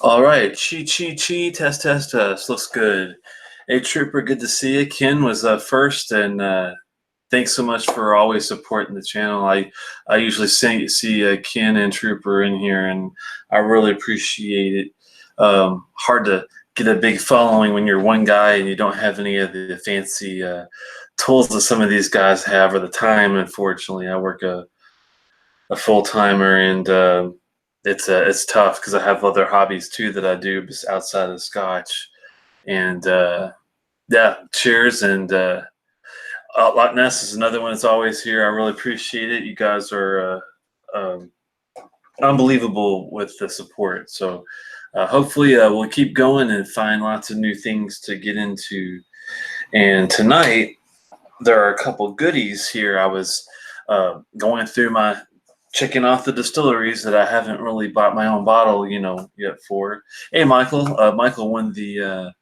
All right, test, test, test. Looks good. Hey, Trooper, good to see you. Ken was first, and thanks so much for always supporting the channel. I usually see Ken and Trooper in here, and I really appreciate it. Hard to get a big following when you're one guy and you don't have any of the fancy tools that some of these guys have, or the time. Unfortunately, I work a full timer, and it's tough because I have other hobbies too that I do outside of Scotch. And yeah, cheers. And Loch Ness is another one that's always here. I really appreciate it. You guys are unbelievable with the support. So hopefully we'll keep going and find lots of new things to get into. And tonight there are a couple goodies here. I was going through checking off the distilleries that I haven't really bought my own bottle, yet for. Hey, Michael. Michael won the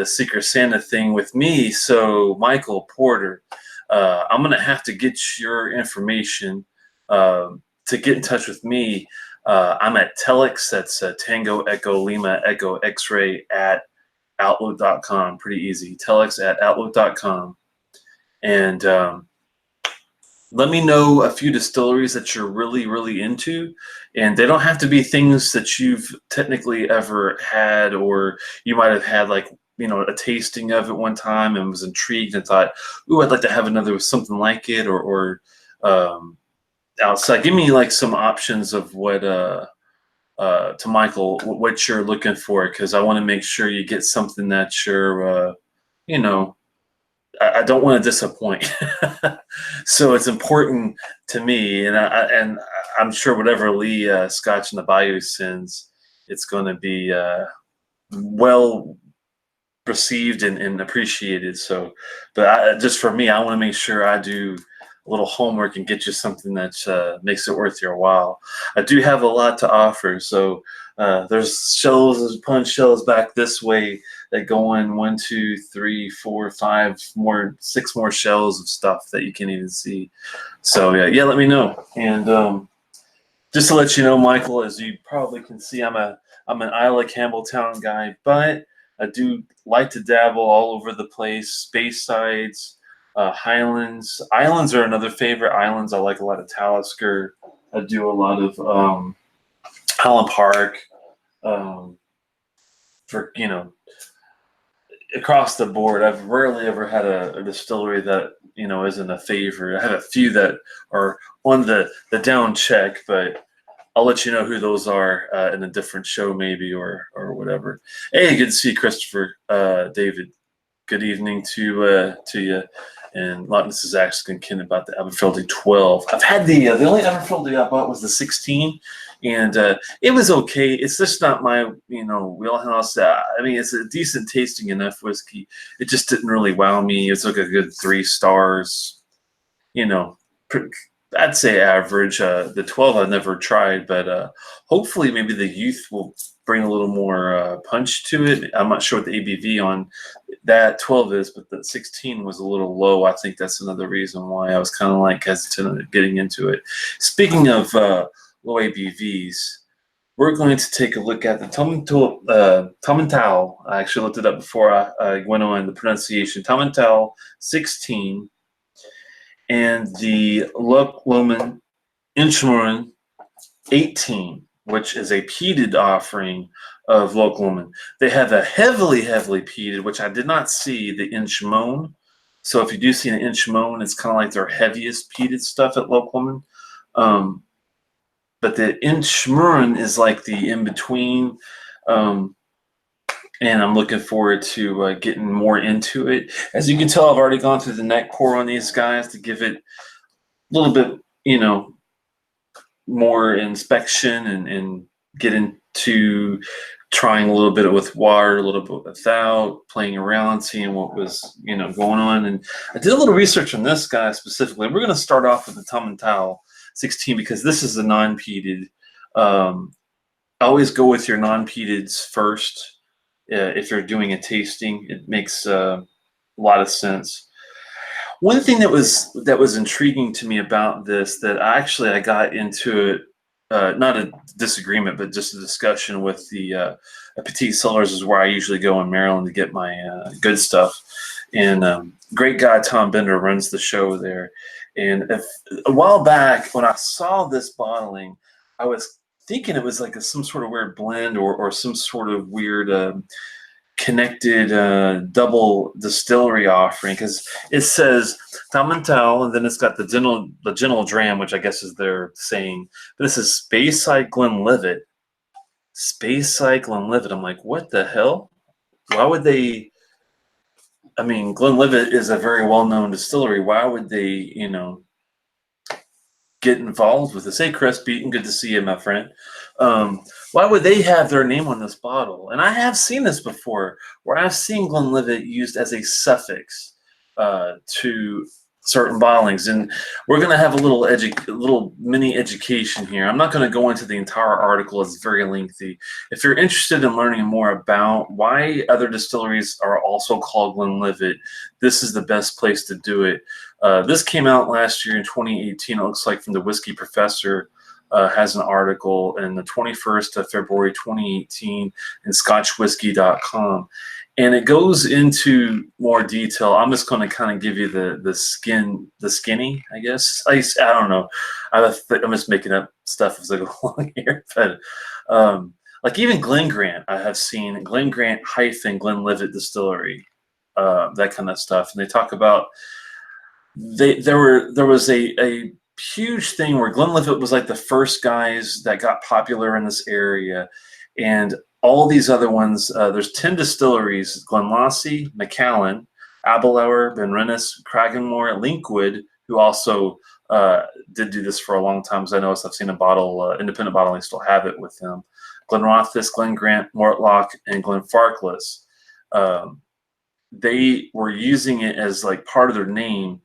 Secret Santa thing with me. So, Michael Porter, I'm gonna have to get your information to get in touch with me. I'm at Telex. That's Tango Echo Lima Echo X-ray at outlook.com. Pretty easy. Telex at outlook.com. And let me know a few distilleries that you're really, really into. And they don't have to be things that you've technically ever had, or you might have had like, a tasting of it one time and was intrigued and thought, ooh, I'd like to have another something like it, or outside. Give me like some options of what, to Michael, what you're looking for, because I want to make sure you get something that you're, I don't want to disappoint. So it's important to me, and I'm sure whatever Lee Scotch in the Bayou sends, it's going to be well received and appreciated. So, but just for me, I want to make sure I do a little homework and get you something that makes it worth your while. I do have a lot to offer. So there's punch shells back this way that go in 1, 2, 3, 4, 5 more, 6 more shells of stuff that you can't even see. So yeah, let me know. And just to let you know, Michael, as you probably can see, I'm an Isla Campbelltown guy, but I do like to dabble all over the place. Baysides, Highlands. Islands are another favorite. Islands, I like a lot of Talisker. I do a lot of Highland Park. For across the board, I've rarely ever had a distillery that isn't a favorite. I have a few that are on the down check, but I'll let you know who those are in a different show, maybe, or whatever. Hey, good to see Christopher, David. Good evening to you. And Loch is actually going to about the Aberfeldy 12. I've had the only Aberfeldy I bought was the 16, and it was okay. It's just not my wheelhouse. I mean, it's a decent tasting enough whiskey. It just didn't really wow me. It's like a good 3 stars. I'd say average. The 12 I've never tried, but hopefully maybe the youth will bring a little more punch to it. I'm not sure what the ABV on that 12 is, but the 16 was a little low. I think that's another reason why I was kind of like hesitant at getting into it. Speaking of low ABVs, we're going to take a look at the Tomintoul. I actually looked it up before I went on the pronunciation. Tomintoul 16. And the Loch Lomund Inchmurrin 18, which is a peated offering of Loch Lomund. They have a heavily peated, which I did not see, the Inchmurrin. So if you do see an Inchmurrin, it's kind of like their heaviest peated stuff at Loch Lomund. But the Inchmurrin is like the in-between. And I'm looking forward to getting more into it. As you can tell, I've already gone through the neck pour on these guys to give it a little bit, more inspection and get into trying a little bit with water, a little bit without, playing around, seeing what was, going on. And I did a little research on this guy specifically. We're going to start off with the Tomintoul 16 because this is a non-peated. Always go with your non-peateds first. If you're doing a tasting, it makes a lot of sense. One thing that was intriguing to me about this, that I got into it not a disagreement, but just a discussion with the Petite Cellars is where I usually go in Maryland to get my good stuff. And great guy Tom Bender runs the show there. And a while back when I saw this bottling, I was thinking it was like some sort of weird blend or some sort of weird connected double distillery offering, because it says tomintoul, and then it's got the gentle dram, which I guess is their saying. But this is Speyside Glenlivet. Speyside Glenlivet. I'm like, what the hell? Why would they? I mean, Glenlivet is a very well-known distillery. Why would they, get involved with this? Hey, Chris Beaton, good to see you, my friend. Why would they have their name on this bottle? And I have seen this before, where I've seen Glenlivet used as a suffix to certain bottlings. And we're going to have a little mini education here. I'm not going to go into the entire article. It's very lengthy. If you're interested in learning more about why other distilleries are also called Glenlivet, this is the best place to do it. This came out last year in 2018. It looks like from the Whiskey Professor has an article in the 21st of February 2018 in scotchwhiskey.com. And it goes into more detail. I'm just going to kind of give you the skinny, I guess. I don't know. I'm just making up stuff as I go along here. But like even Glen Grant, I have seen Glen Grant - Glenlivet Distillery, that kind of stuff. And they talk about there was a huge thing where Glenlivet was like the first guys that got popular in this area, and all these other ones, there's 10 distilleries: Glenlawsie, Macallan, Abelauer, Ben Rennes, Cragganmore, Linkwood, who also did do this for a long time, because I noticed I've seen a bottle, independent bottling still have it with them. Glenrothes, Glen Grant, Mortlach, and Glenfarclas. They were using it as like part of their name,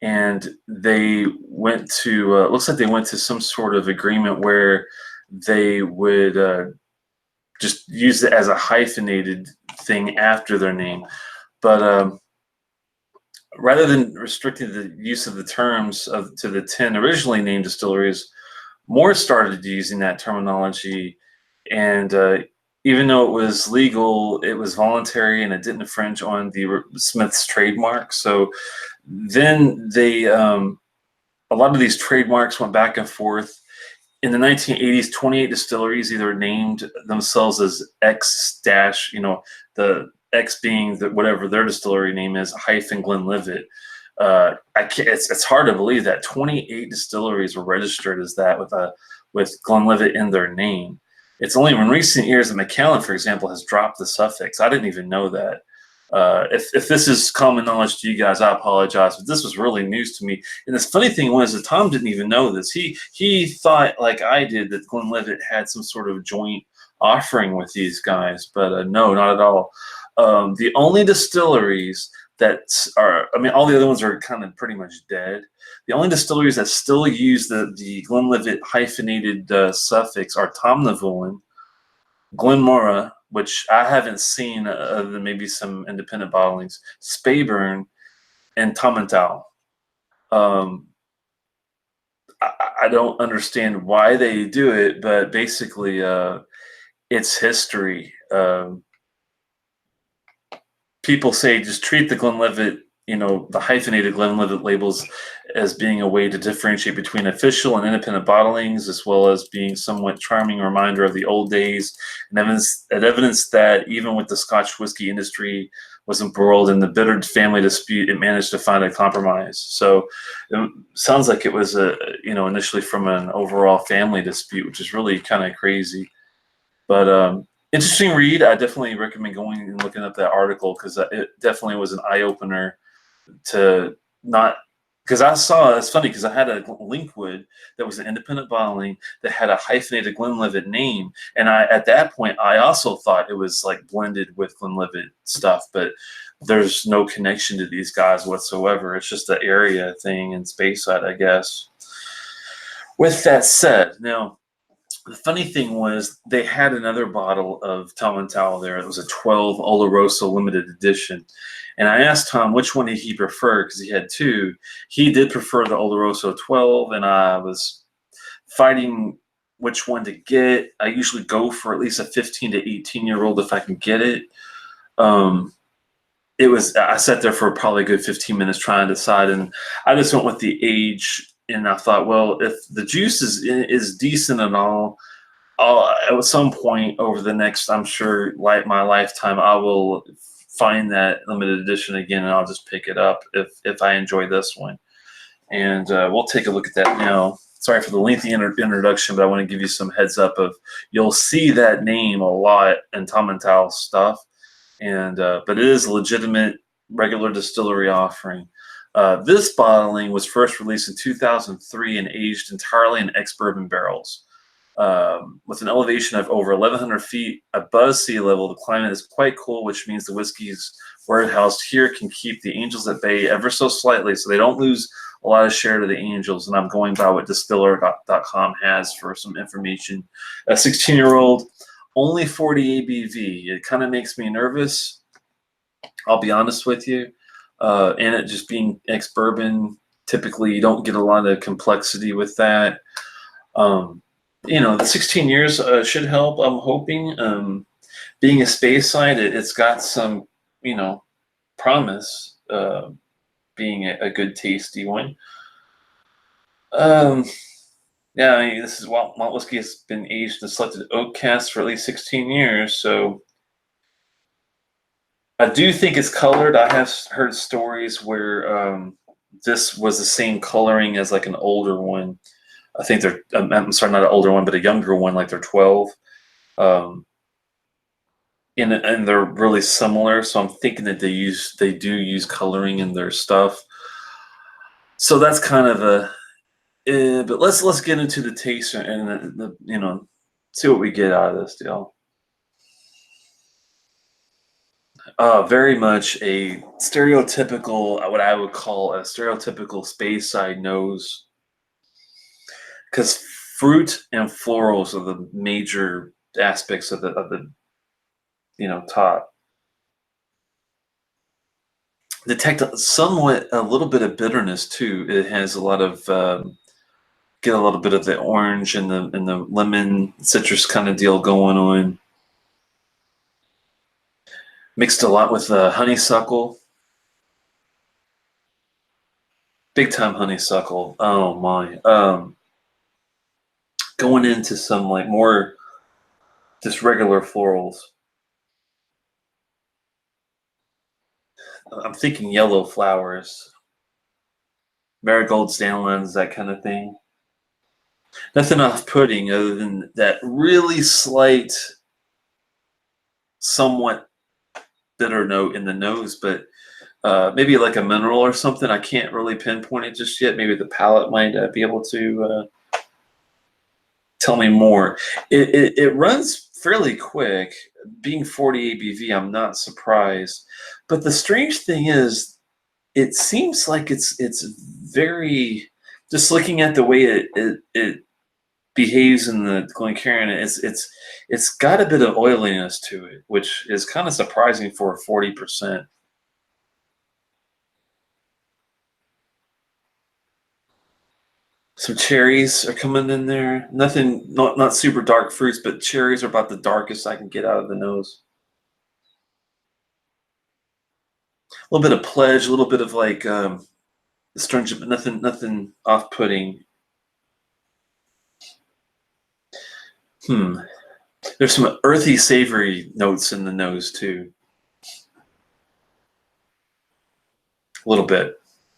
and they went to, looks like they went to some sort of agreement where they would just use it as a hyphenated thing after their name. But rather than restricting the use of the terms to the 10 originally named distilleries, more started using that terminology. And even though it was legal, it was voluntary and it didn't infringe on the Smith's trademark. So then they, a lot of these trademarks went back and forth. In the 1980s, 28 distilleries either named themselves as X dash, the X being whatever their distillery name is, - Glenlivet. It's hard to believe that 28 distilleries were registered as that with Glenlivet in their name. It's only in recent years that Macallan, for example, has dropped the suffix. I didn't even know that. If this is common knowledge to you guys, I apologize, but this was really news to me. And this funny thing was that Tom didn't even know this. He thought, like I did, that Glenlivet had some sort of joint offering with these guys, but no, not at all. The only distilleries that are, I mean, all the other ones are kind of pretty much dead. The only distilleries that still use the Glenlivet hyphenated suffix are Tomnavulin, Glenmora, which I haven't seen other than maybe some independent bottlings, Speyburn, and Tomintoul. I don't understand why they do it, but basically it's history. People say just treat the Glenlivet, the hyphenated Glenlivet labels as being a way to differentiate between official and independent bottlings, as well as being somewhat charming reminder of the old days, and evidence that even with the Scotch whiskey industry was embroiled in the bitter family dispute, it managed to find a compromise. So it sounds like it was initially from an overall family dispute, which is really kind of crazy. But interesting read. I definitely recommend going and looking up that article, because it definitely was an eye-opener to not, because I saw, it's funny because I had a Linkwood that was an independent bottling that had a hyphenated Glenlivet name, and at that point I also thought it was like blended with Glenlivet stuff, but there's no connection to these guys whatsoever. It's just an area thing in Speyside, I guess. With that said, now the funny thing was they had another bottle of Tomintoul there. It was a 12 Oloroso limited edition. And I asked Tom which one did he prefer, because he had two. He did prefer the Oloroso 12, and I was fighting which one to get. I usually go for at least a 15 to 18-year-old if I can get it. I sat there for probably a good 15 minutes trying to decide, and I just went with the age. And I thought, well, if the juice is decent and all, at some point over the next, I'm sure, like my lifetime, I will find that limited edition again, and I'll just pick it up if I enjoy this one. And we'll take a look at that now. Sorry for the lengthy introduction, but I want to give you some heads up of you'll see that name a lot in Tomintoul stuff, and but it is a legitimate regular distillery offering. This bottling was first released in 2003 and aged entirely in ex-bourbon barrels. With an elevation of over 1,100 feet above sea level, the climate is quite cool, which means the whiskeys warehoused here can keep the angels at bay ever so slightly, so they don't lose a lot of share to the angels. And I'm going by what distiller.com has for some information. A 16-year-old, only 40 ABV. It kind of makes me nervous, I'll be honest with you. And it just being ex-bourbon, typically you don't get a lot of complexity with that. The 16 years should help, I'm hoping. Being a space side, it's got some, promise, being a good, tasty one. Yeah, this is malt whiskey has been aged in selected oak casks for at least 16 years, so I do think it's colored. I have heard stories where this was the same coloring as like an older one. I think I'm sorry, not an older one, but a younger one, like they're 12. And they're really similar. So I'm thinking that they do use coloring in their stuff. So that's kind of but let's get into the taste and see what we get out of this deal. Very much a stereotypical, what I would call a stereotypical space side nose. Because fruit and florals are the major aspects of the top. Detect somewhat a little bit of bitterness too. It has a lot of get a little bit of the orange and the lemon citrus kind of deal going on. Mixed a lot with honeysuckle. Big time honeysuckle. Oh my. Going into some like more just regular florals. I'm thinking yellow flowers, marigolds, dandelions, that kind of thing. Nothing off-putting other than that really slight, somewhat bitter note in the nose, but maybe like a mineral or something. I can't really pinpoint it just yet. Maybe the palate might be able to tell me more. It runs fairly quick. Being 40 ABV, I'm not surprised. But the strange thing is, it seems like it's very, just looking at the way it behaves in the Glencairn, it's got a bit of oiliness to it, which is kind of surprising for 40%. Some cherries are coming in there. Nothing, not super dark fruits, but cherries are about the darkest I can get out of the nose. A little bit of pledge, a little bit of like astringent, but nothing off-putting. There's some earthy, savory notes in the nose too. A little bit,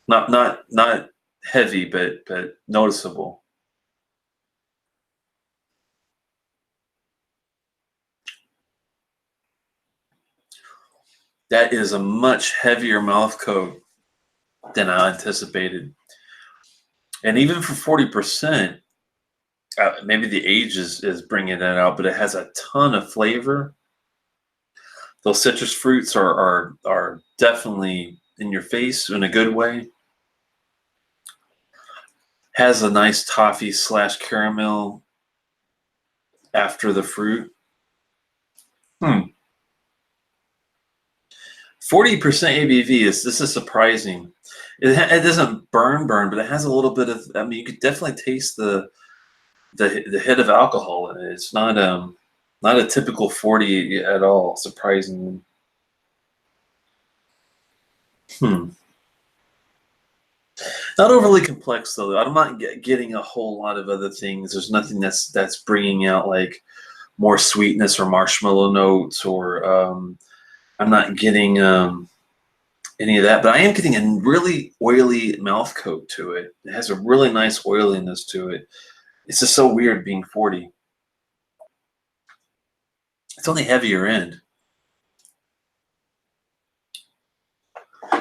not heavy, but noticeable. That is a much heavier mouth coat than I anticipated, and even for 40%. Maybe the age is bringing that out, but it has a ton of flavor. Those citrus fruits are definitely in your face in a good way. Has a nice toffee / caramel after the fruit. 40% ABV this is surprising. It doesn't burn, but it has a little bit of. I mean, you could definitely taste the the hit of alcohol in it. It's not a typical 40 at all, surprisingly. Hmm. Not overly complex though. I'm not getting a whole lot of other things. There's nothing that's bringing out like more sweetness or marshmallow notes, or I'm not getting any of that. But I am getting a really oily mouth coat to it. It has a really nice oiliness to it. It's just so weird being 40. It's on the heavier end.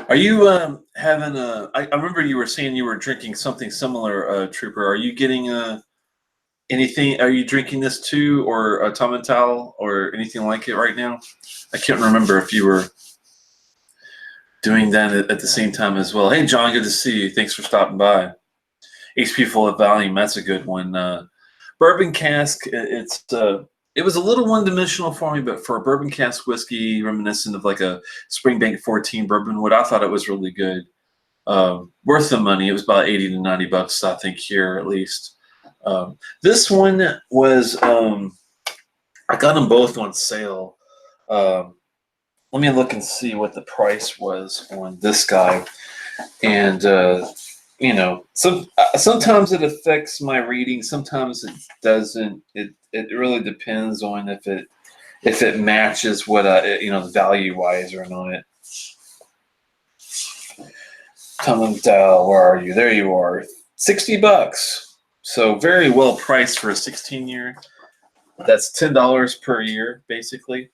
Are you having a? I remember you were saying you were drinking something similar, Trooper. Are you getting anything? Are you drinking this too, or a tomintoul, or anything like it right now? I can't remember if you were doing that at the same time as well. Hey, John, good to see you. Thanks for stopping by. HP Full of Volume, that's a good one. Bourbon cask, it was a little one-dimensional for me, but for a bourbon cask whiskey reminiscent of like a Springbank 14 bourbon wood, I thought it was really good. Worth the money. It was about 80 to 90 bucks, I think, here at least. This one was, I got them both on sale. Let me look and see what the price was on this guy. And, sometimes it affects my reading. Sometimes it doesn't. It really depends on if it matches what the value wise or not. Tomintoul, where are you? There you are. $60. So very well priced for a 16-year. That's $10 per year, basically.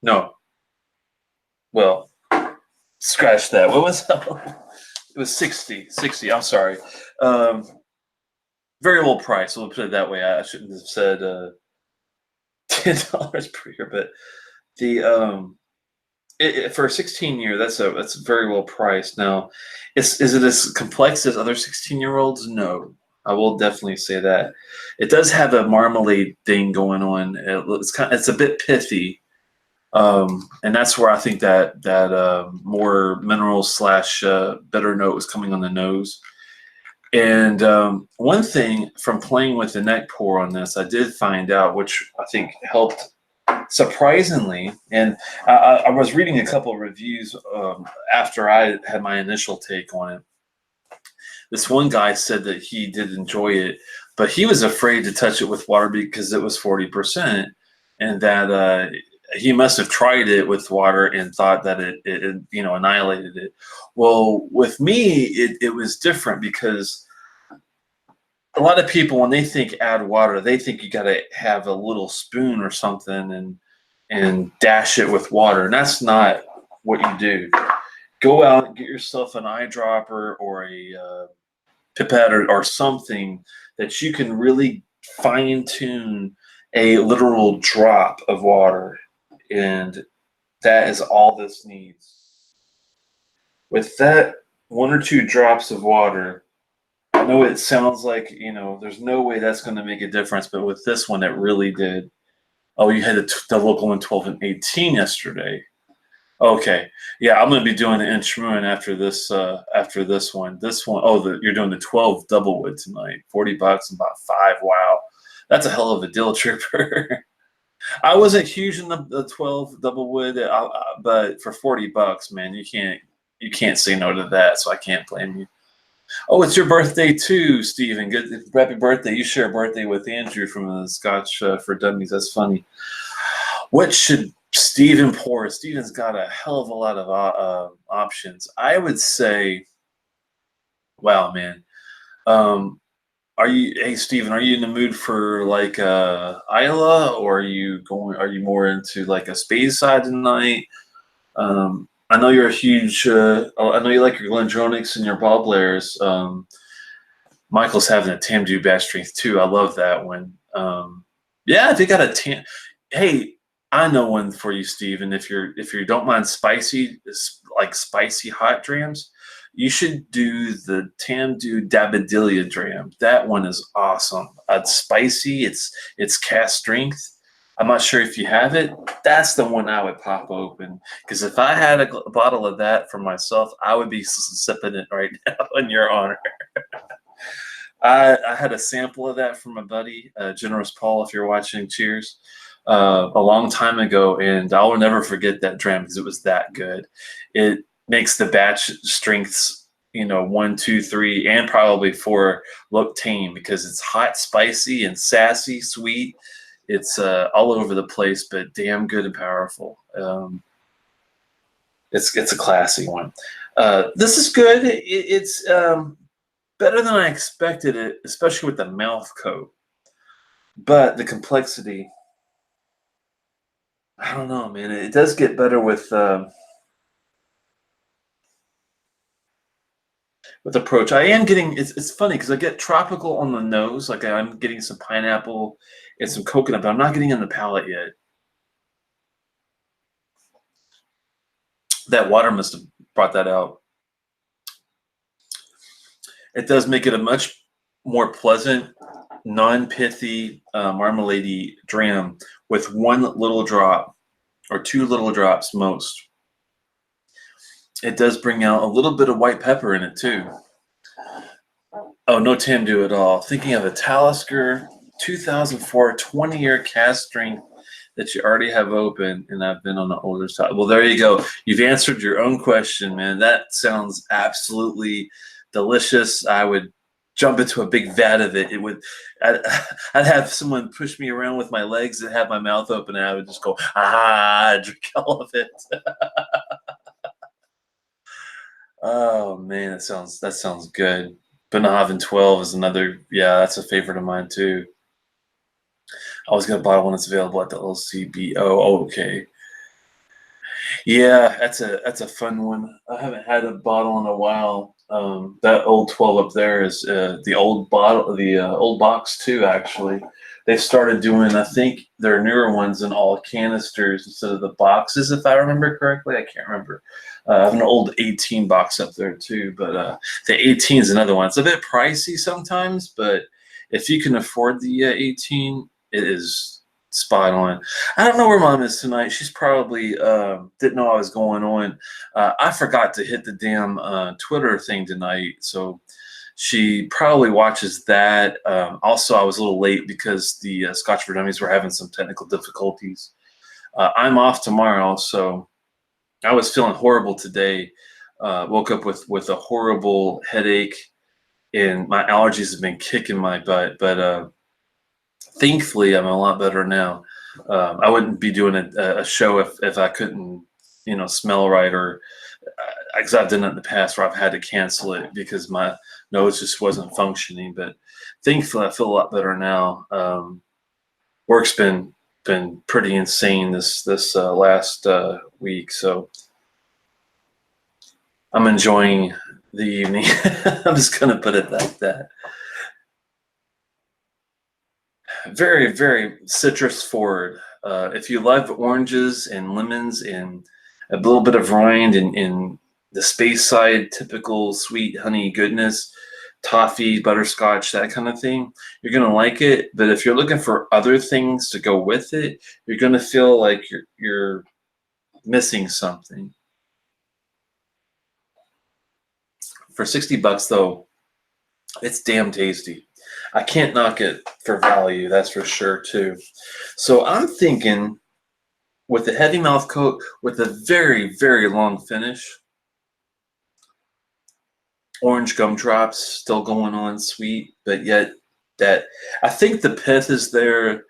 No. Well, scratch that. What was that? It was 60. I'm sorry. Very low price. We'll put it that way. I shouldn't have said $10 per year, but for a 16-year, that's very well priced. Now, is it as complex as other 16-year-olds? No, I will definitely say that. It does have a marmalade thing going on. It's a bit pithy. And that's where I think that more mineral / bitter note was coming on the nose. And one thing from playing with the neck pour on this, I did find out, which I think helped surprisingly. And I was reading a couple of reviews after I had my initial take on it. This one guy said that he did enjoy it, but he was afraid to touch it with water because it was 40%, and that he must have tried it with water and thought that it annihilated it. Well, with me, it was different, because a lot of people, when they think add water, they think you got to have a little spoon or something and dash it with water, and that's not what you do. Go out and get yourself an eyedropper or a pipette or something that you can really fine tune a literal drop of water. And that is all this needs. With that 1 or 2 drops of water, I know it sounds like, there's no way that's going to make a difference, but with this one, it really did. Oh, you had the local one 12 and 18 yesterday. Okay, yeah, I'm going to be doing the Inchmurrin after this one. This one, you're doing the 12 double wood tonight. $40 and about 5. Wow, that's a hell of a deal, Trooper. I wasn't huge in the 12 double wood, but for $40, man, you can't say no to that. So I can't blame you. Oh, it's your birthday too, Stephen. Good, happy birthday! You share a birthday with Andrew from the Scotch for Dummies. That's funny. What should Stephen pour? Stephen's got a hell of a lot of options. I would say, wow, man. Hey Stephen, are you in the mood for like Isla, or are you more into like a Speyside tonight? I know you're a huge. I know you like your Glendronachs and your Boblairs. Michael's having a Tamdu batch strength too. I love that one. Yeah, if you got a hey, I know one for you, Stephen. If you don't mind spicy hot drams, you should do the Tamdu Dabadilia dram. That one is awesome. It's spicy. It's cast strength. I'm not sure if you have it. That's the one I would pop open, because if I had a bottle of that for myself, I would be sipping it right now in your honor. I had a sample of that from a buddy, Generous Paul, if you're watching, cheers, a long time ago, and I will never forget that dram because it was that good. It makes the batch strengths, 1, 2, 3, and probably 4 look tame because it's hot, spicy, and sassy, sweet. It's all over the place, but damn good and powerful. It's a classy one. This is good. It's better than I expected it, especially with the mouth coat. But the complexity, I don't know, man. It does get better with approach. I am getting. It's funny because I get tropical on the nose, like I'm getting some pineapple and some coconut, but I'm not getting in the palate yet. That water must have brought that out. It does make it a much more pleasant, non-pithy, marmalade-y dram with 1 little drop or 2 little drops most. It does bring out a little bit of white pepper in it too. Oh, no tamdu at all. Thinking of a Talisker 2004 20-year cask strength that you already have open, and I've been on the older side. Well, there you go. You've answered your own question, man. That sounds absolutely delicious. I would jump into a big vat of it. I'd have someone push me around with my legs and have my mouth open, and I would just go, drink all of it. Oh man, that sounds good. Benahavin 12 is another, that's a favorite of mine too. I was gonna buy one that's available at the LCB. Oh, okay. Yeah, that's a fun one. I haven't had a bottle in a while. That old 12 up there is the old bottle, the old box too. Actually, they started doing, I think, their newer ones in all canisters instead of the boxes, if I remember correctly. I can't remember. I have an old 18 box up there too, but the 18 is another one. It's a bit pricey sometimes, but if you can afford the 18, it is spot on. I don't know where Mom is tonight. She's probably didn't know I was going on. I forgot to hit the damn Twitter thing tonight, so she probably watches that. Also, I was a little late because the Scotch for Dummies were having some technical difficulties. I'm off tomorrow, so I was feeling horrible today. Woke up with a horrible headache, and my allergies have been kicking my butt, but thankfully, I'm a lot better now. I wouldn't be doing a show if I couldn't, smell right, or because I've done it in the past where I've had to cancel it because my nose just wasn't functioning. But thankfully, I feel a lot better now. Work's been pretty insane this last week, so I'm enjoying the evening. I'm just gonna put it like that. Very, very citrus forward. If you love oranges and lemons and a little bit of rind and the space side, typical sweet honey goodness, toffee, butterscotch, that kind of thing, you're going to like it. But if you're looking for other things to go with it, you're going to feel like you're missing something. For $60 though, it's damn tasty. I can't knock it for value, that's for sure too. So I'm thinking with the heavy mouth coat, with a very, very long finish, orange gumdrops still going on sweet, but yet that, I think the pith is there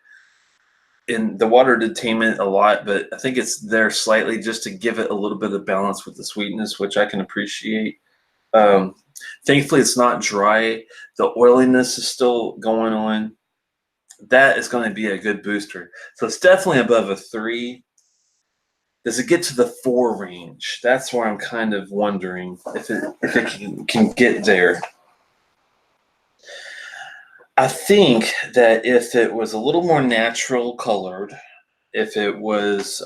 in the water detainment a lot, but I think it's there slightly just to give it a little bit of balance with the sweetness, which I can appreciate. Thankfully, it's not dry. The oiliness is still going on. That is going to be a good booster. So it's definitely above a 3. Does it get to the 4 range? That's where I'm kind of wondering if it can get there. I think that if it was a little more natural colored, if it was,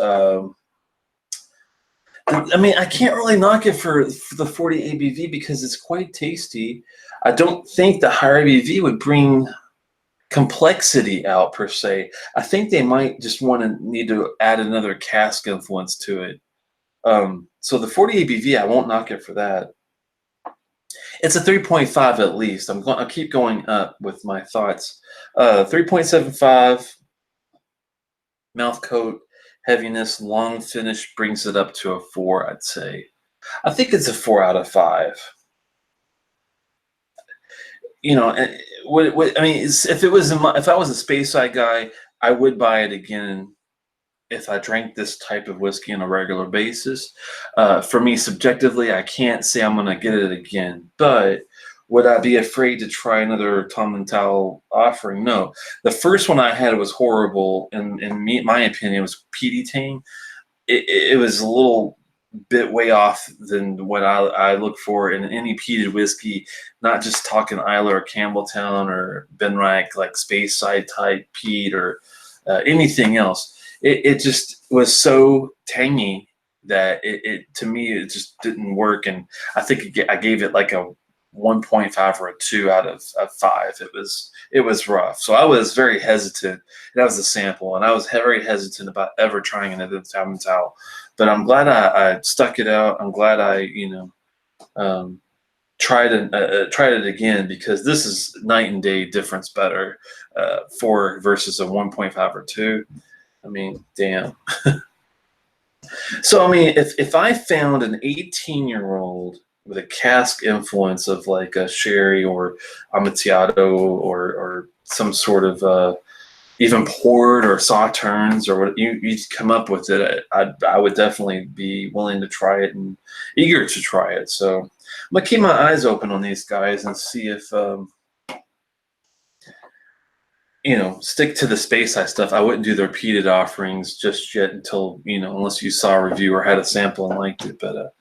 I can't really knock it for the 40 ABV because it's quite tasty. I don't think the higher ABV would bring complexity out per se. I think they might just need to add another cask influence to it. So the 40 ABV, I won't knock it for that. It's a 3.5 at least. I'll keep going up with my thoughts. 3.75 mouth coat, heaviness, long finish brings it up to a 4, I'd say. I think it's a 4 out of 5. You know, I mean, if I was a Speyside guy, I would buy it again if I drank this type of whiskey on a regular basis. For me, subjectively, I can't say I'm going to get it again, but would I be afraid to try another Tom and Towel offering? No. The first one I had was horrible, and in my opinion, it was peaty tang. It was a little bit way off than what I look for in any peated whiskey, not just talking Islay or Campbelltown or Benriach, like Speyside type peat or anything else. It just was so tangy that it to me it just didn't work, and I think I gave it like a 1.5 or a 2 out of 5. It was rough, so I was very hesitant. That was a sample, and I was very hesitant about ever trying another Tom and Towel. But I'm glad I stuck it out. I'm glad I tried it again, because this is night and day difference better. 4 versus a 1.5 or 2. I mean, damn. So, I mean, if I found an 18-year-old with a cask influence of like a sherry or Amontillado or some sort of even poured or sauternes or what you come up with it, I would definitely be willing to try it and eager to try it. So I'm gonna keep my eyes open on these guys and see if stick to the Speyside stuff. I wouldn't do the repeated offerings just yet until, unless you saw a review or had a sample and liked it. But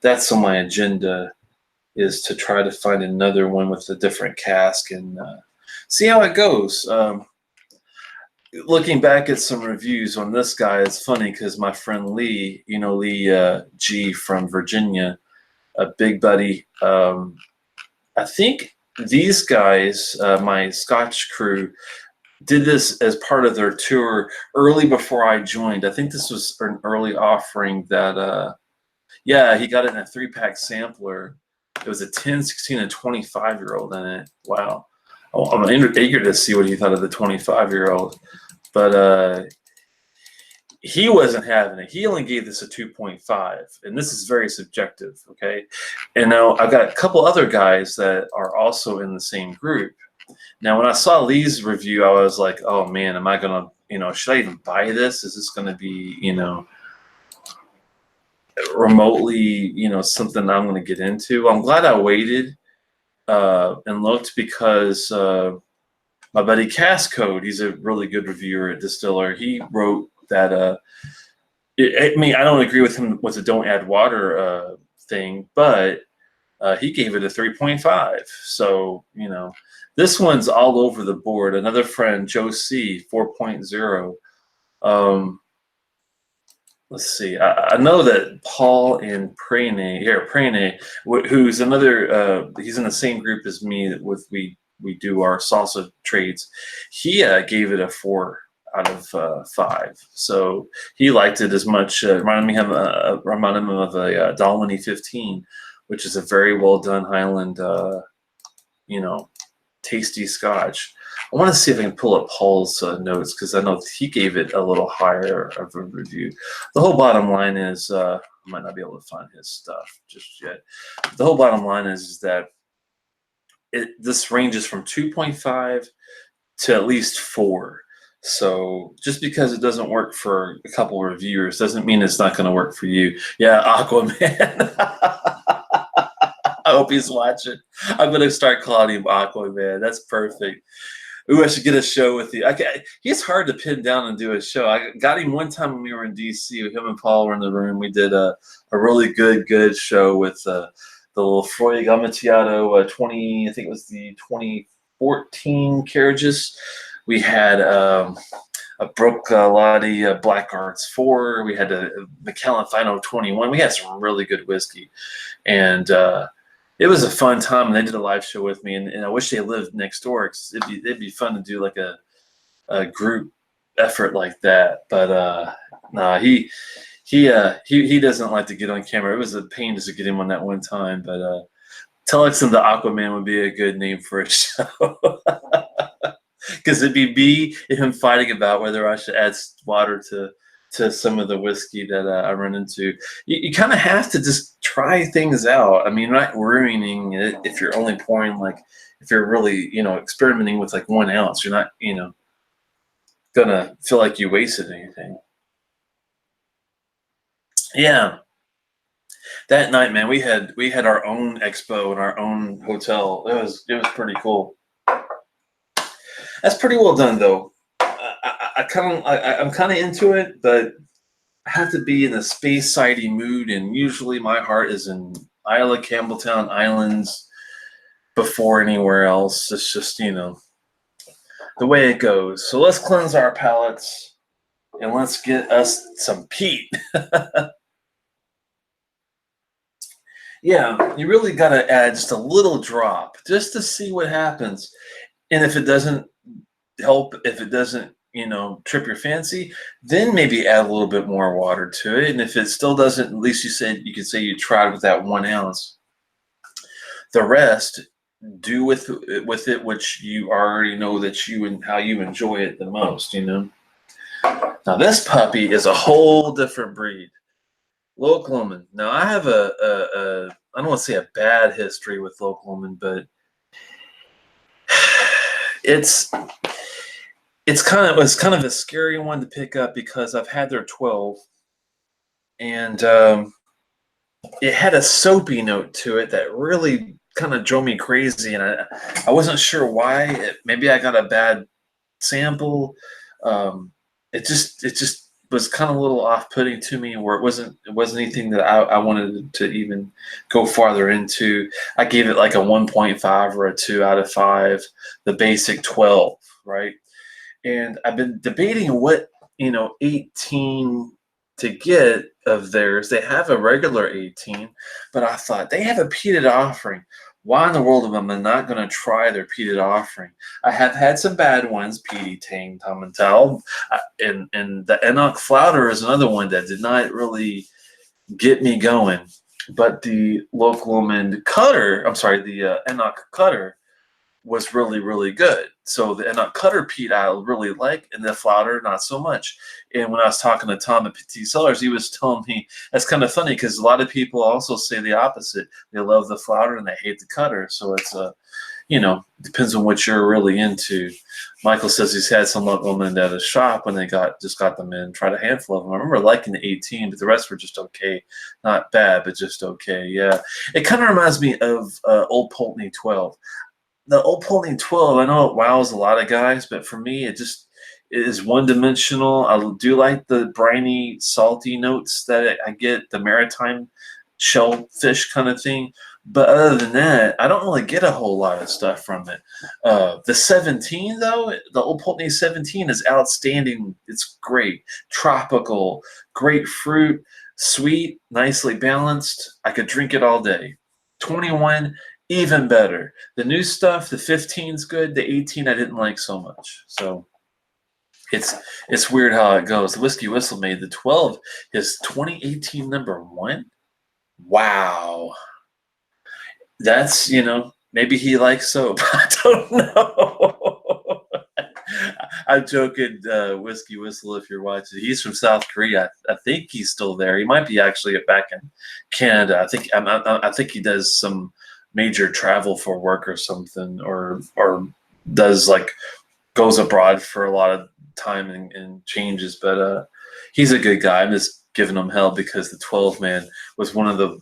that's on my agenda, is to try to find another one with a different cask and see how it goes. Looking back at some reviews on this guy, it's funny because my friend Lee, Lee G from Virginia, a big buddy. I think these guys, my Scotch crew, did this as part of their tour early before I joined. I think this was an early offering that, he got it in a 3-pack sampler. It was a 10, 16, and 25-year-old in it. Wow. Oh, I'm eager to see what he thought of the 25-year-old. But he wasn't having it. He only gave this a 2.5, and this is very subjective, okay? And now I've got a couple other guys that are also in the same group. Now, when I saw Lee's review, I was like, oh, man, am I going to, should I even buy this? Is this going to be, remotely, something I'm going to get into? Well, I'm glad I waited and looked, because my buddy Cask Code, he's a really good reviewer at Distiller. He wrote that, I don't agree with him with the don't add water thing, but he gave it a 3.5. So, this one's all over the board. Another friend, Joe C, 4.0. Let's see. I know that Paul and Prene, who's another, he's in the same group as me with we do our salsa trades. He gave it a 4 out of 5. So he liked it as much. Reminded him of a Dalwhinnie 15, which is a very well done Highland, tasty Scotch. I want to see if I can pull up Paul's notes, because I know he gave it a little higher of a review. The whole bottom line is, I might not be able to find his stuff just yet. But the whole bottom line is that this ranges from 2.5 to at least 4. So just because it doesn't work for a couple of reviewers doesn't mean it's not going to work for you. Yeah, Aquaman. I hope he's watching. I'm going to start calling him Aquaman. That's perfect. Ooh, I should get a show with you. He's hard to pin down and do a show. I got him one time when we were in D.C. Him and Paul were in the room. We did a really good show with the little Freud Amontillado 20, I think it was the 2014 carriages. We had a Brook Lottie Black Arts 4. We had a Macallan Fino 21. We had some really good whiskey. And it was a fun time, and they did a live show with me, and I wish they lived next door, because it'd be fun to do like a group effort like that. But nah, he doesn't like to get on camera. It was a pain just to get him on that one time, but Telex and the Aquaman would be a good name for a show. Because it'd be me and him fighting about whether I should add water to some of the whiskey that I run into. You kind of have to just try things out. I mean, not ruining it if you're only pouring like, if you're really, experimenting with like 1 ounce, you're not, gonna feel like you wasted anything. Yeah, that night, man, we had our own expo in our own hotel. It was pretty cool. That's pretty well done, though. I'm kind of into it, but I have to be in a space sidey mood, and usually my heart is in Isla Campbelltown Islands before anywhere else. It's just the way it goes. So let's cleanse our palates and let's get us some peat. Yeah, you really got to add just a little drop just to see what happens. And if it doesn't help, if it doesn't, trip your fancy, then maybe add a little bit more water to it. And if it still doesn't, at least you could say you tried with that 1 ounce. The rest, do with it which you already know that you and how you enjoy it the most. Now this puppy is a whole different breed. Loch Lomund. Now I have I don't want to say a bad history with Loch Lomund, but it's kind of a scary one to pick up because I've had their 12, and it had a soapy note to it that really kind of drove me crazy, and I wasn't sure why. Maybe I got a bad sample. It just was kind of a little off-putting to me, where it wasn't anything that I wanted to even go farther into. I gave it like a 1.5 or a 2 out of 5, the basic 12, right? And I've been debating what 18 to get of theirs. They have a regular 18, but I thought they have a peated offering. Why in the world am I not going to try their peated offering? I have had some bad ones, Peaty Tang, Tomintoul, and the Enoch Flounder is another one that did not really get me going. But the Loch Lomund Cutter, I'm sorry, the Enoch Cutter was really, really good. So the Enoch Cutter peat I really like, and the Flounder not so much. And when I was talking to Tom at Petit Cellars, he was telling me that's kind of funny because a lot of people also say the opposite. They love the Flounder and they hate the Cutter. So it's depends on what you're really into. Michael says he's had some Loch Lomund at his shop when they just got them in, tried a handful of them. I remember liking the 18, but the rest were just okay. Not bad, but just okay. Yeah. It kind of reminds me of Old Pulteney 12. The Old Pulteney 12, I know it wows a lot of guys, but for me, it is one-dimensional. I do like the briny, salty notes that I get, the maritime shellfish kind of thing. But other than that, I don't really get a whole lot of stuff from it. The 17, though, the Old Pulteney 17 is outstanding. It's great. Tropical, great fruit, sweet, nicely balanced. I could drink it all day. 21, even better. The new stuff, the 15 is good. The 18 I didn't like so much. So it's weird how it goes. The Whiskey Whistle made the 12 his 2018 #1. Wow. That's, maybe he likes soap. I don't know. I'm joking, Whiskey Whistle, if you're watching. He's from South Korea. I think he's still there. He might be actually back in Canada. I think he does some major travel for work or something, or does goes abroad for a lot of time and changes. But he's a good guy. I'm just giving him hell because the 12 man was one of the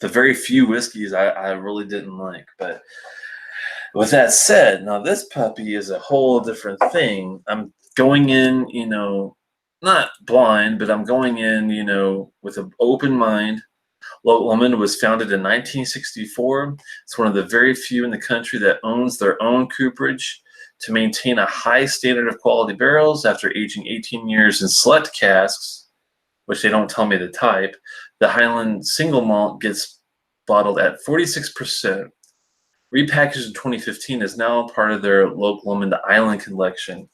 very few whiskeys I really didn't like. But with that said, now this puppy is a whole different thing. I'm going in, not blind, but I'm going in, with an open mind. Loch Lomund was founded in 1964. It's one of the very few in the country that owns their own cooperage to maintain a high standard of quality barrels after aging 18 years in select casks, which they don't tell me the type. The Highland single malt gets bottled at 46%. Repackaged in 2015, is now part of their Loch Lomund Island collection.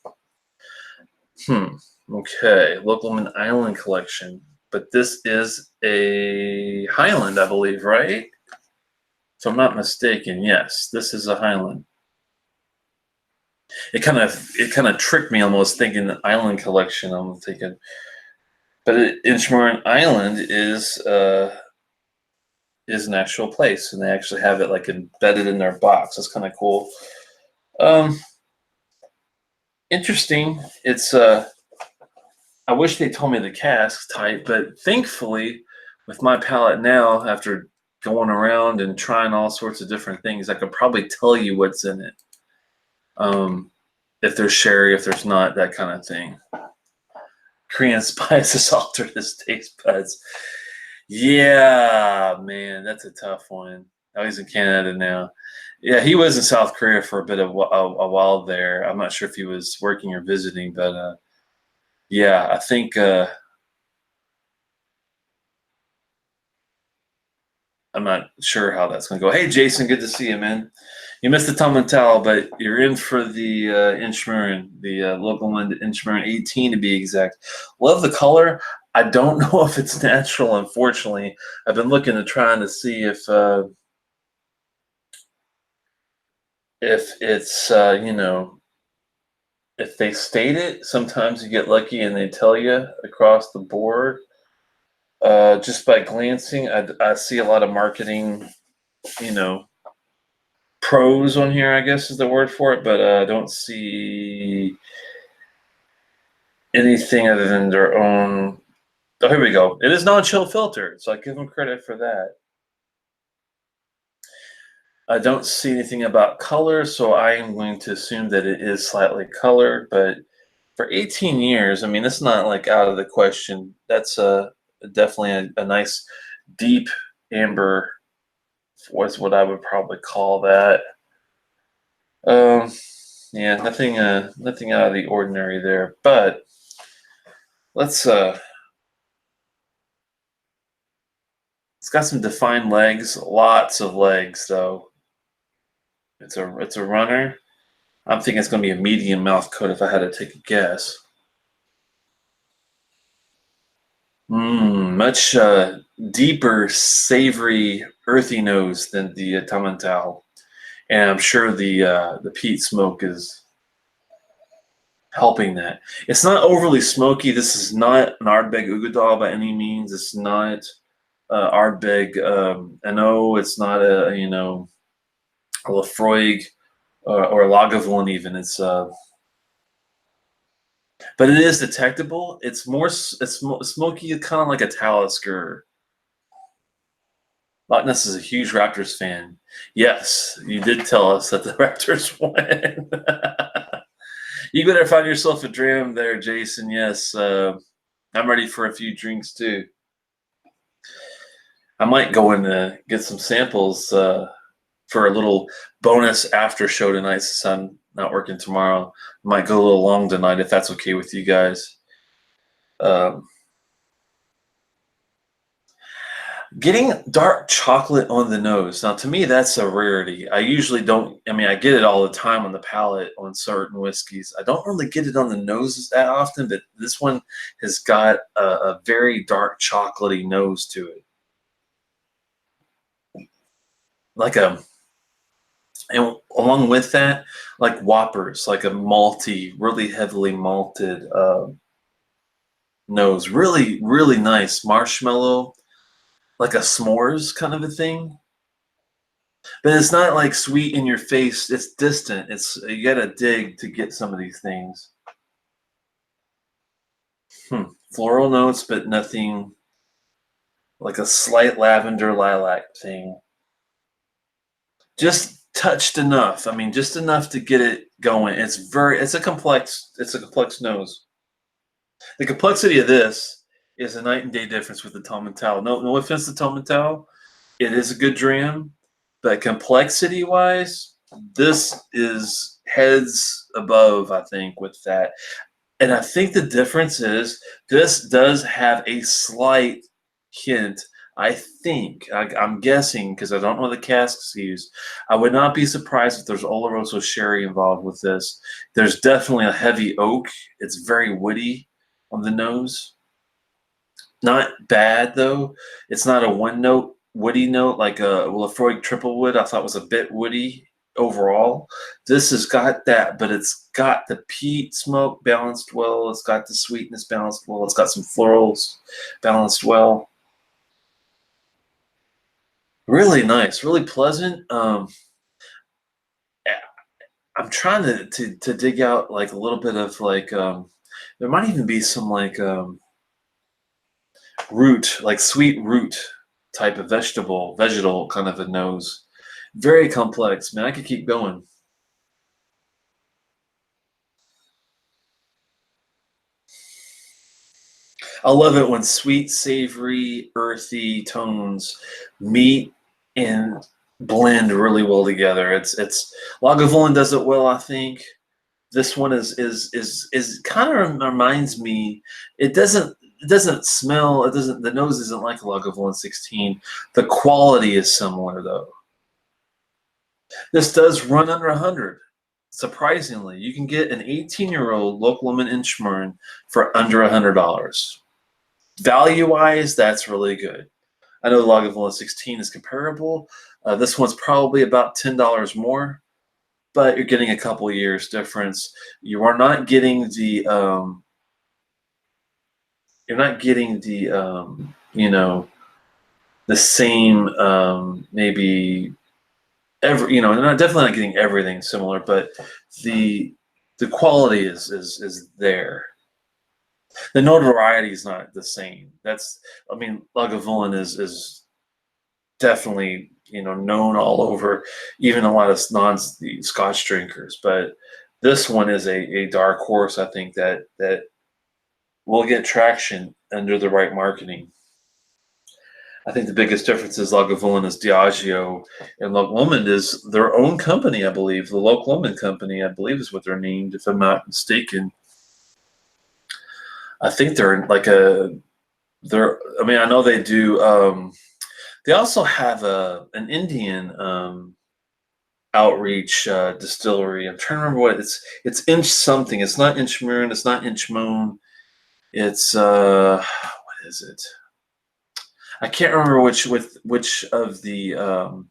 Okay, Loch Lomund Island collection. But this is a Highland, I believe, right? If I'm not mistaken, yes, this is a Highland. It kind of tricked me almost thinking the Island collection. I'm thinking, but Inchmurrin Island is an actual place, and they actually have it like embedded in their box. That's kind of cool. Um, Interesting. It's I wish they told me the cask type, but thankfully, with my palate now, after going around and trying all sorts of different things, I could probably tell you what's in it. If there's sherry, if there's not, that kind of thing. Korean spices altered his taste buds. Yeah, man, that's a tough one. Oh, he's in Canada now. Yeah, he was in South Korea for a bit of a while there. I'm not sure if he was working or visiting, but yeah, I think I'm not sure how that's going to go. Hey, Jason, good to see you, man. You missed the tomintoul, but you're in for the Inchmurrin, the Loch Lomund Inchmurrin 18 to be exact. Love the color. I don't know if it's natural, unfortunately. I've been looking to trying to see if it's if they state it. Sometimes you get lucky and they tell you across the board. Just by glancing, I see a lot of marketing, you know, pros on here, I guess is the word for it, but I don't see anything other than their own. Oh, here we go. It is non-chill filter, so I give them credit for that. I don't see anything about color, so I am going to assume that it is slightly colored, but for 18 years, I mean, it's not like out of the question. That's definitely a nice deep amber was what I would probably call that. Yeah, nothing out of the ordinary there. But let's it's got some defined legs, lots of legs though. It's a runner. I'm thinking it's going to be a medium mouth coat if I had to take a guess. Much deeper, savory, earthy nose than the tomintoul, and I'm sure the peat smoke is helping that. It's not overly smoky. This is not an Ardbeg Ugadal by any means. It's not Ardbeg NO. It's not a a Lafroig or a Lagavulin even. It's but it is detectable. It's smoky, kind of like a Talisker. Loch Ness is a huge Raptors fan. Yes, you did tell us that the Raptors won. You better find yourself a dram there, Jason. Yes, I'm ready for a few drinks too. I might go and get some samples for a little bonus after show tonight since I'm not working tomorrow. I might go a little long tonight if that's okay with you guys. Getting dark chocolate on the nose. Now, to me, that's a rarity. I usually don't, I mean, I get it all the time on the palate on certain whiskeys. I don't really get it on the noses that often, but this one has got a very dark chocolatey nose to it. And along with that, like Whoppers, like a malty, really heavily malted nose. Really, really nice marshmallow, like a s'mores kind of a thing. But it's not like sweet in your face. It's distant. It's you gotta dig to get some of these things. Floral notes, but nothing like a slight lavender lilac thing. Just touched enough. I mean, just enough to get it going. It's a complex nose. The complexity of this is a night and day difference with the tomintoul. No offense to tomintoul. It is a good dram, but complexity wise, this is heads above, I think, with that. And I think the difference is this does have a slight hint. I think, I'm guessing, because I don't know the casks used. I would not be surprised if there's Oloroso sherry involved with this. There's definitely a heavy oak. It's very woody on the nose. Not bad, though. It's not a one note woody note, like a Lafroig triple wood. I thought was a bit woody overall. This has got that, but it's got the peat smoke balanced well. It's got the sweetness balanced well. It's got some florals balanced well. Really nice, really pleasant. I'm trying to dig out like a little bit of like there might even be some like root, like sweet root type of vegetal kind of a nose. Very complex, man. I could keep going. I love it when sweet, savory, earthy tones meet and blend really well together. It's Lagavulin does it well, I think. This one is kind of reminds me. It doesn't smell. It doesn't. The nose isn't like a Lagavulin 16. The quality is similar though. This does run under 100. Surprisingly, you can get an 18-year-old Loch Lomund Inchmurrin for under $100. Value-wise, that's really good. I know the Lagavulin 16 is comparable. This one's probably about $10 more, but you're getting a couple of years difference. You are not getting the the same maybe they're not definitely not getting everything similar, but the quality is there. The notoriety is not the same. Lagavulin is definitely known all over, even a lot of Scotch drinkers. But this one is a dark horse. I think that will get traction under the right marketing. I think the biggest difference is Lagavulin is Diageo, and Loch Lomond is their own company, I believe. The Loch Lomond Company, I believe, is what they're named, if I'm not mistaken. I think they're like I know they do. They also have an Indian outreach distillery. I'm trying to remember what it's Inch something. It's not Inchmurrin. It's not Inchmoon. It's what is it? I can't remember which of the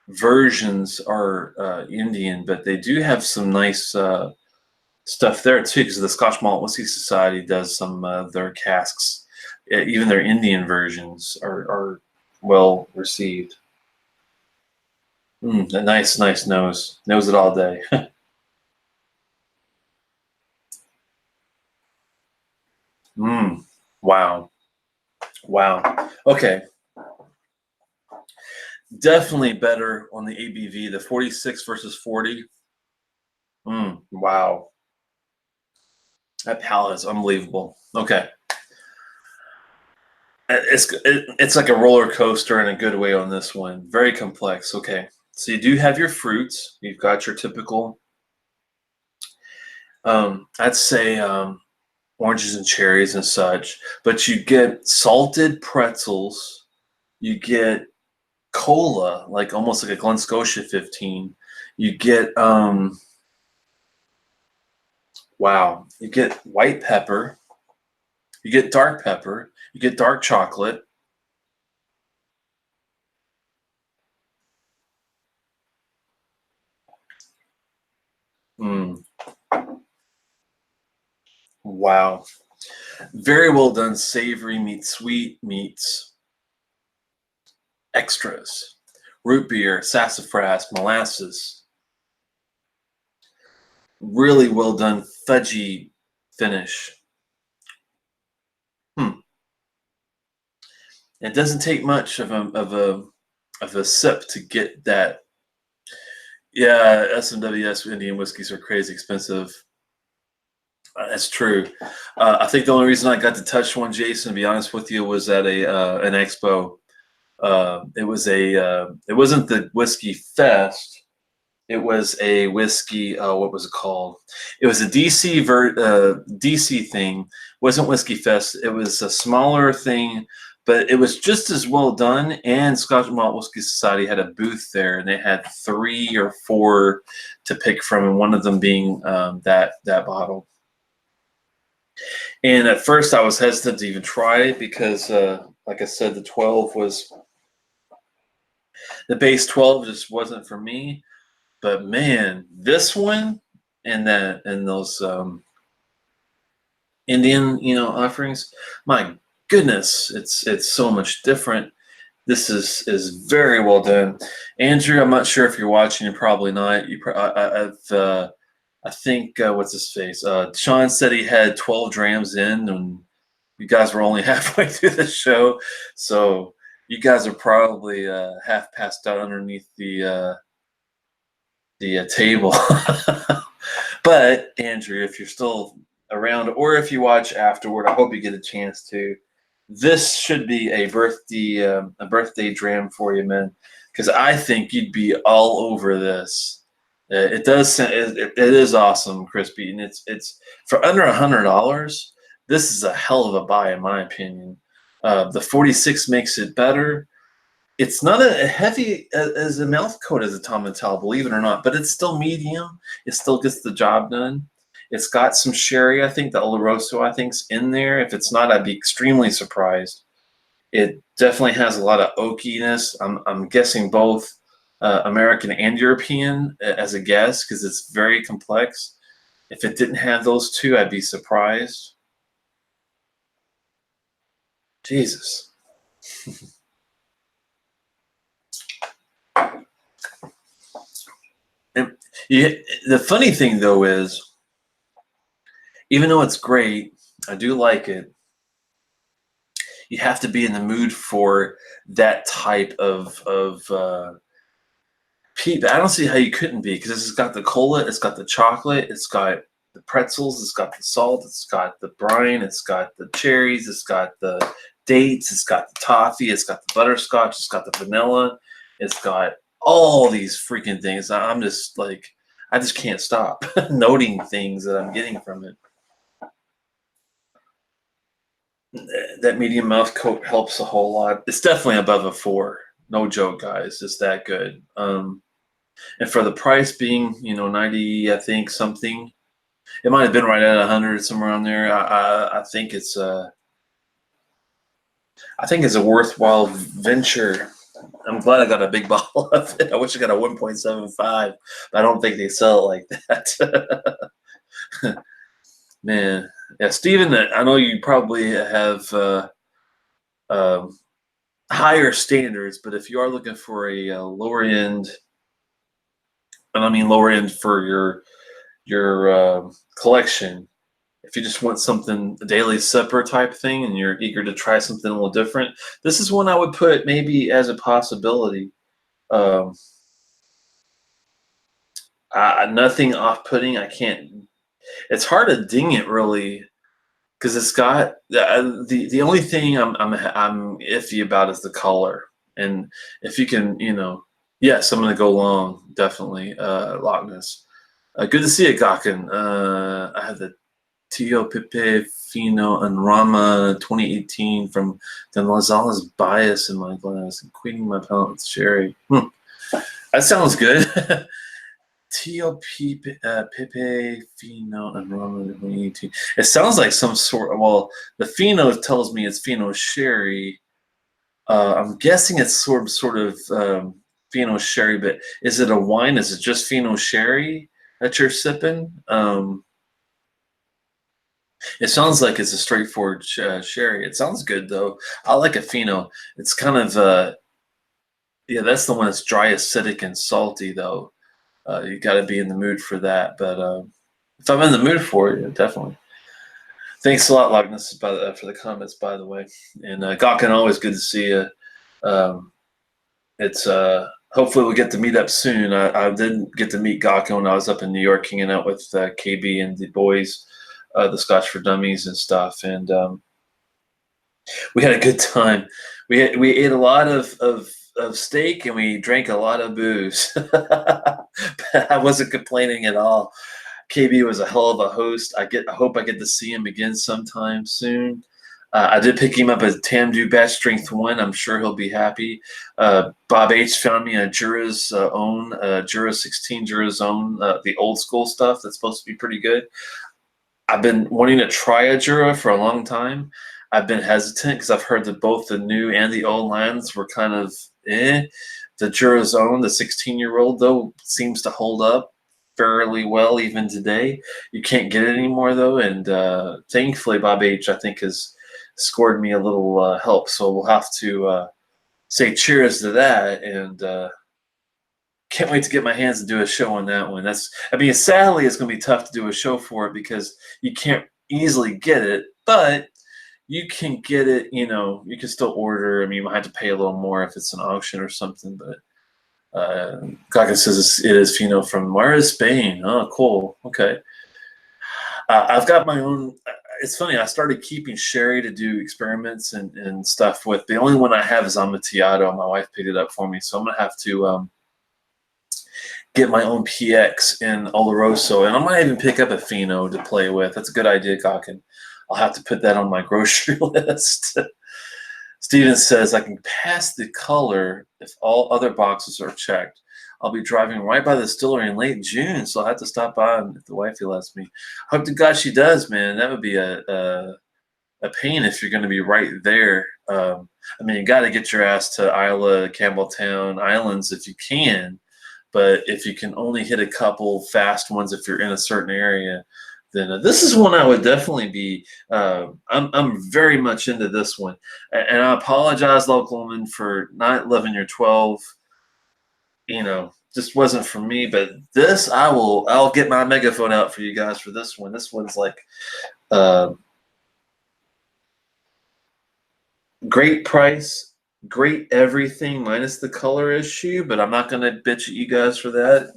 versions are Indian, but they do have some nice stuff there too. Because the Scotch Malt Whisky Society does some of their casks. Even their Indian versions are well received. A nice nose. Knows it all day. Wow. Wow. Okay. Definitely better on the ABV. The 46 versus 40. Wow. That palate is unbelievable. Okay. It's like a roller coaster in a good way on this one. Very complex. Okay. So you do have your fruits. You've got your typical, I'd say, oranges and cherries and such, but you get salted pretzels. You get cola, like almost like a Glen Scotia 15. You get wow, you get white pepper, you get dark pepper, you get dark chocolate. Wow. Very well done. Savory meets sweet meets extras. Root beer, sassafras, molasses. Really well done fudgy finish. It doesn't take much of a sip to get that. Yeah, SMWS Indian whiskeys are crazy expensive. That's true. I think the only reason I got to touch one, Jason, to be honest with you, was at an expo. It wasn't the Whiskey Fest. It was a whiskey. What was it called? It was a DC thing. It wasn't Whiskey Fest. It was a smaller thing, but it was just as well done. And Scotch Malt Whisky Society had a booth there, and they had 3 or 4 to pick from, and one of them being that bottle. And at first, I was hesitant to even try it because, like I said, the 12 was The base 12 just wasn't for me. But man, this one and those Indian, offerings, my goodness, it's so much different. This is very well done. Andrew, I'm not sure if you're watching. You're probably not. I think what's his face? Sean said he had 12 drams in, and you guys were only halfway through the show, so you guys are probably half passed out underneath the table. But Andrew, if you're still around, or if you watch afterward, I hope you get a chance to. This should be a birthday dram for you, man, because I think you'd be all over this. It does. It is awesome, crispy, and it's for under $100. This is a hell of a buy, in my opinion. The 46 makes it better. It's not a heavy as a mouth coat as a Tomintoul, believe it or not, but it's still medium. It still gets the job done. It's got some sherry, I think, the Oloroso, I think's in there. If it's not, I'd be extremely surprised. It definitely has a lot of oakiness. I'm guessing both American and European as a guess because it's very complex. If it didn't have those two, I'd be surprised. Jesus. And the funny thing, though, is even though it's great, I do like it, you have to be in the mood for that type of peep. I don't see how you couldn't be, because it's got the cola, it's got the chocolate, it's got the pretzels, it's got the salt, it's got the brine, it's got the cherries, it's got the dates, it's got the toffee, it's got the butterscotch, it's got the vanilla, it's got all these freaking things. I'm just like, I just can't stop noting things that I'm getting from it. That medium mouth coat helps a whole lot. It's definitely above a 4. No joke, guys. It's that good. And for the price being, 90, I think something, it might have been right at 100, somewhere on there. I think it's a worthwhile venture. I'm glad I got a big bottle of it. I wish I got a 1.75, but I don't think they sell it like that. Man, yeah, Steven, I know you probably have higher standards, but if you are looking for a lower end, and I mean lower end for your collection, if you just want something, a daily supper type thing, and you're eager to try something a little different, this is one I would put maybe as a possibility. Nothing off-putting. I can't. It's hard to ding it really, because it's got the only thing I'm iffy about is the color. And if you can, yes, I'm gonna go long, definitely. Loch Ness. Good to see you, Gawkin. I have the Tio Pepe Fino and Rama 2018 from the Gonzalez Bias in my glass and queening my palate with sherry. That sounds good. Tio Pepe Fino and Rama 2018. It sounds like some sort. Well, the Fino tells me it's Fino sherry. I'm guessing it's sort of Fino sherry, but is it a wine? Is it just Fino sherry that you're sipping? It sounds like it's a straightforward sherry. It sounds good though. I like a Fino. It's kind of yeah, that's the one that's dry, acidic, and salty though. You got to be in the mood for that. But if I'm in the mood for it, definitely. Thanks a lot, Logness, for the comments, by the way. And Gawkin, always good to see you. It's hopefully we'll get to meet up soon. I didn't get to meet Gawkin when I was up in New York hanging out with KB and the boys. The Scotch for Dummies and stuff, and we had a good time. We ate a lot of steak and we drank a lot of booze. I wasn't complaining at all. KB was a hell of a host. I hope I get to see him again sometime soon. I did pick him up a Tamdu Batch Strength 1. I'm sure he'll be happy. Bob H found me a Jura's own, Jura 16 Jura's own, the old school stuff that's supposed to be pretty good. I've been wanting to try a Jura for a long time. I've been hesitant because I've heard that both the new and the old lines were kind of The Jurazone, the 16-year-old, though, seems to hold up fairly well even today. You can't get it anymore, though, and thankfully Bob H, I think, has scored me a little help. So we'll have to say cheers to that, and can't wait to get my hands and do a show on that one. Sadly, it's going to be tough to do a show for it because you can't easily get it, but you can get it, you can still order. You might have to pay a little more if it's an auction or something, but Goggin says it is Fino from where is Spain? Oh, cool. Okay. I've got my own. It's funny. I started keeping sherry to do experiments and stuff with. The only one I have is Amontillado. My wife picked it up for me, so I'm gonna have to get my own PX in Oloroso, and I might even pick up a Fino to play with. That's a good idea, Goggin. I'll have to put that on my grocery list. Steven says, I can pass the color if all other boxes are checked. I'll be driving right by the distillery in late June, so I'll have to stop by if the wifey lets me. Hope to God she does, man. That would be a pain if you're going to be right there. You got to get your ass to Isla, Campbelltown Islands if you can, but if you can only hit a couple fast ones if you're in a certain area, then this is one I would definitely be. I'm very much into this one, and I apologize, Loch Lomund, for not 11 or 12. Just wasn't for me. But this, I'll get my megaphone out for you guys for this one. This one's like great price, great everything minus the color issue. But I'm not gonna bitch at you guys for that.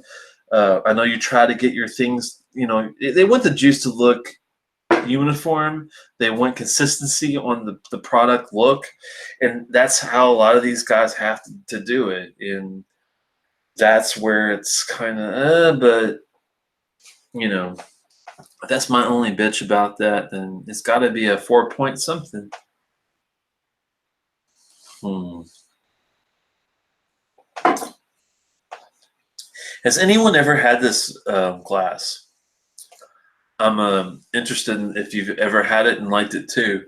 I know you try to get your things. They want the juice to look uniform. They want consistency on the product look, and that's how a lot of these guys have to do it. And that's where it's kind of, but that's my only bitch about that. Then it's got to be a 4-point something. Has anyone ever had this glass? I'm interested in if you've ever had it and liked it too.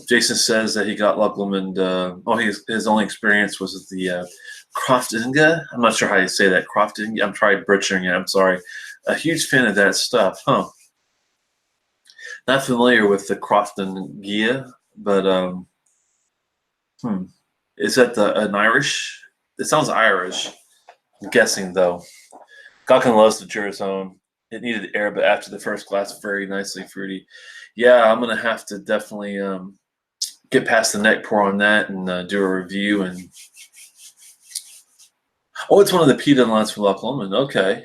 Jason says that he got Loch Lomund. His only experience was with the Croftinga. I'm not sure how you say that. Croftinga. I'm probably butchering it. I'm sorry. A huge fan of that stuff, huh? Not familiar with the Croftinga, but is that an Irish? It sounds Irish. I'm guessing though. Goggin loves the Jurazone. It needed air, but after the first glass, very nicely fruity. Yeah, I'm gonna have to definitely get past the neck pour on that and do a review. And it's one of the peated lines from Loch Lomund. Okay,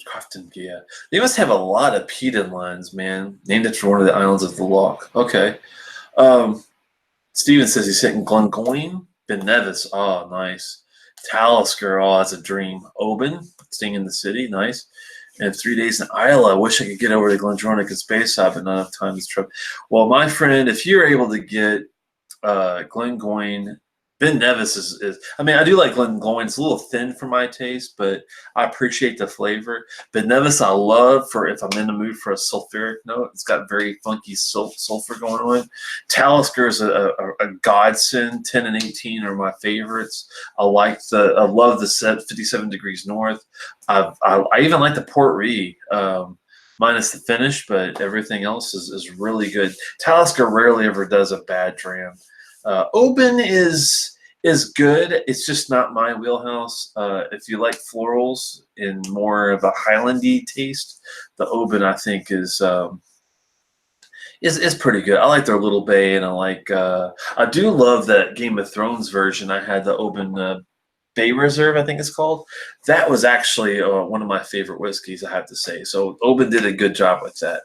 Crofton, yeah. They must have a lot of peated lines, man. Named after one of the islands of the Loch. Okay. Steven says he's hitting Glengoyne, Ben Nevis. Oh, nice. Talisker, that's a dream. Oban, staying in the city, nice. And 3 days in Isla. I wish I could get over to Glendronach and Speyside, but not enough time this trip. Well, my friend, if you're able to get Glengoyne, Ben Nevis is I do like Glengoyne. It's a little thin for my taste, but I appreciate the flavor. Ben Nevis I love for if I'm in the mood for a sulfuric note. It's got very funky sulfur going on. Talisker is a godsend. 10 and 18 are my favorites. I love the 57 degrees north. I even like the Port Ree. Minus the finish, but everything else is really good. Talisker rarely ever does a bad dram. Oban is good. It's just not my wheelhouse. If you like florals and more of a Highlandy taste, the Oban I think is pretty good. I like their Little Bay, and I do love that Game of Thrones version. I had the Oban Bay Reserve, I think it's called. That was actually one of my favorite whiskeys, I have to say. So Oban did a good job with that.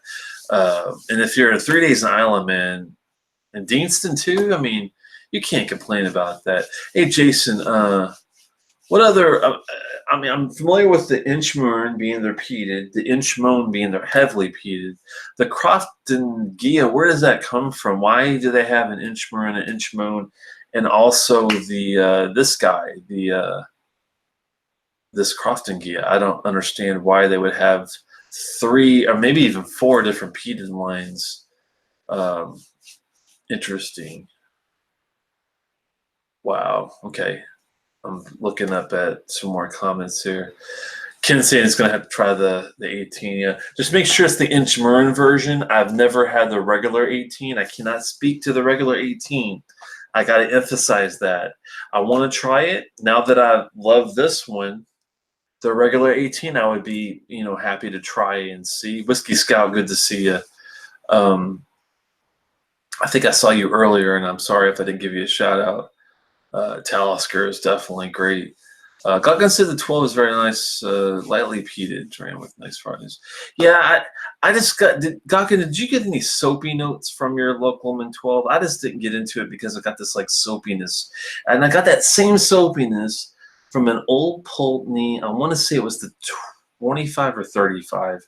And if you're 3 days in Isla, man, and Deanston too, you can't complain about that. Hey, Jason, what other? I'm familiar with the Inchmurrin being their peated, the Inchmurrin being their heavily peated. The Crofton Gia, where does that come from? Why do they have an Inchmurrin, an Inchmurrin, and also the this Crofton Gia? I don't understand why they would have 3 or maybe even 4 different peated lines. Interesting. Wow. Okay. I'm looking up at some more comments here. Ken saying it's gonna have to try the 18. Yeah, just make sure it's the Inchmurrin version. I've never had the regular 18. I cannot speak to the regular 18. I got to emphasize that. I want to try it now that I love this one. The regular 18, I would be happy to try and see. Whiskey Scout, good to see you. I think I saw you earlier, and I'm sorry if I didn't give you a shout out. Talisker is definitely great. Goggin said the 12 is very nice, lightly peated, ran with nice hardness. Yeah, I just Goggin, did you get any soapy notes from your Loch Lomund 12? I just didn't get into it because I got this like soapiness. And I got that same soapiness from an old Pulteney. I want to say it was the 25 or 35.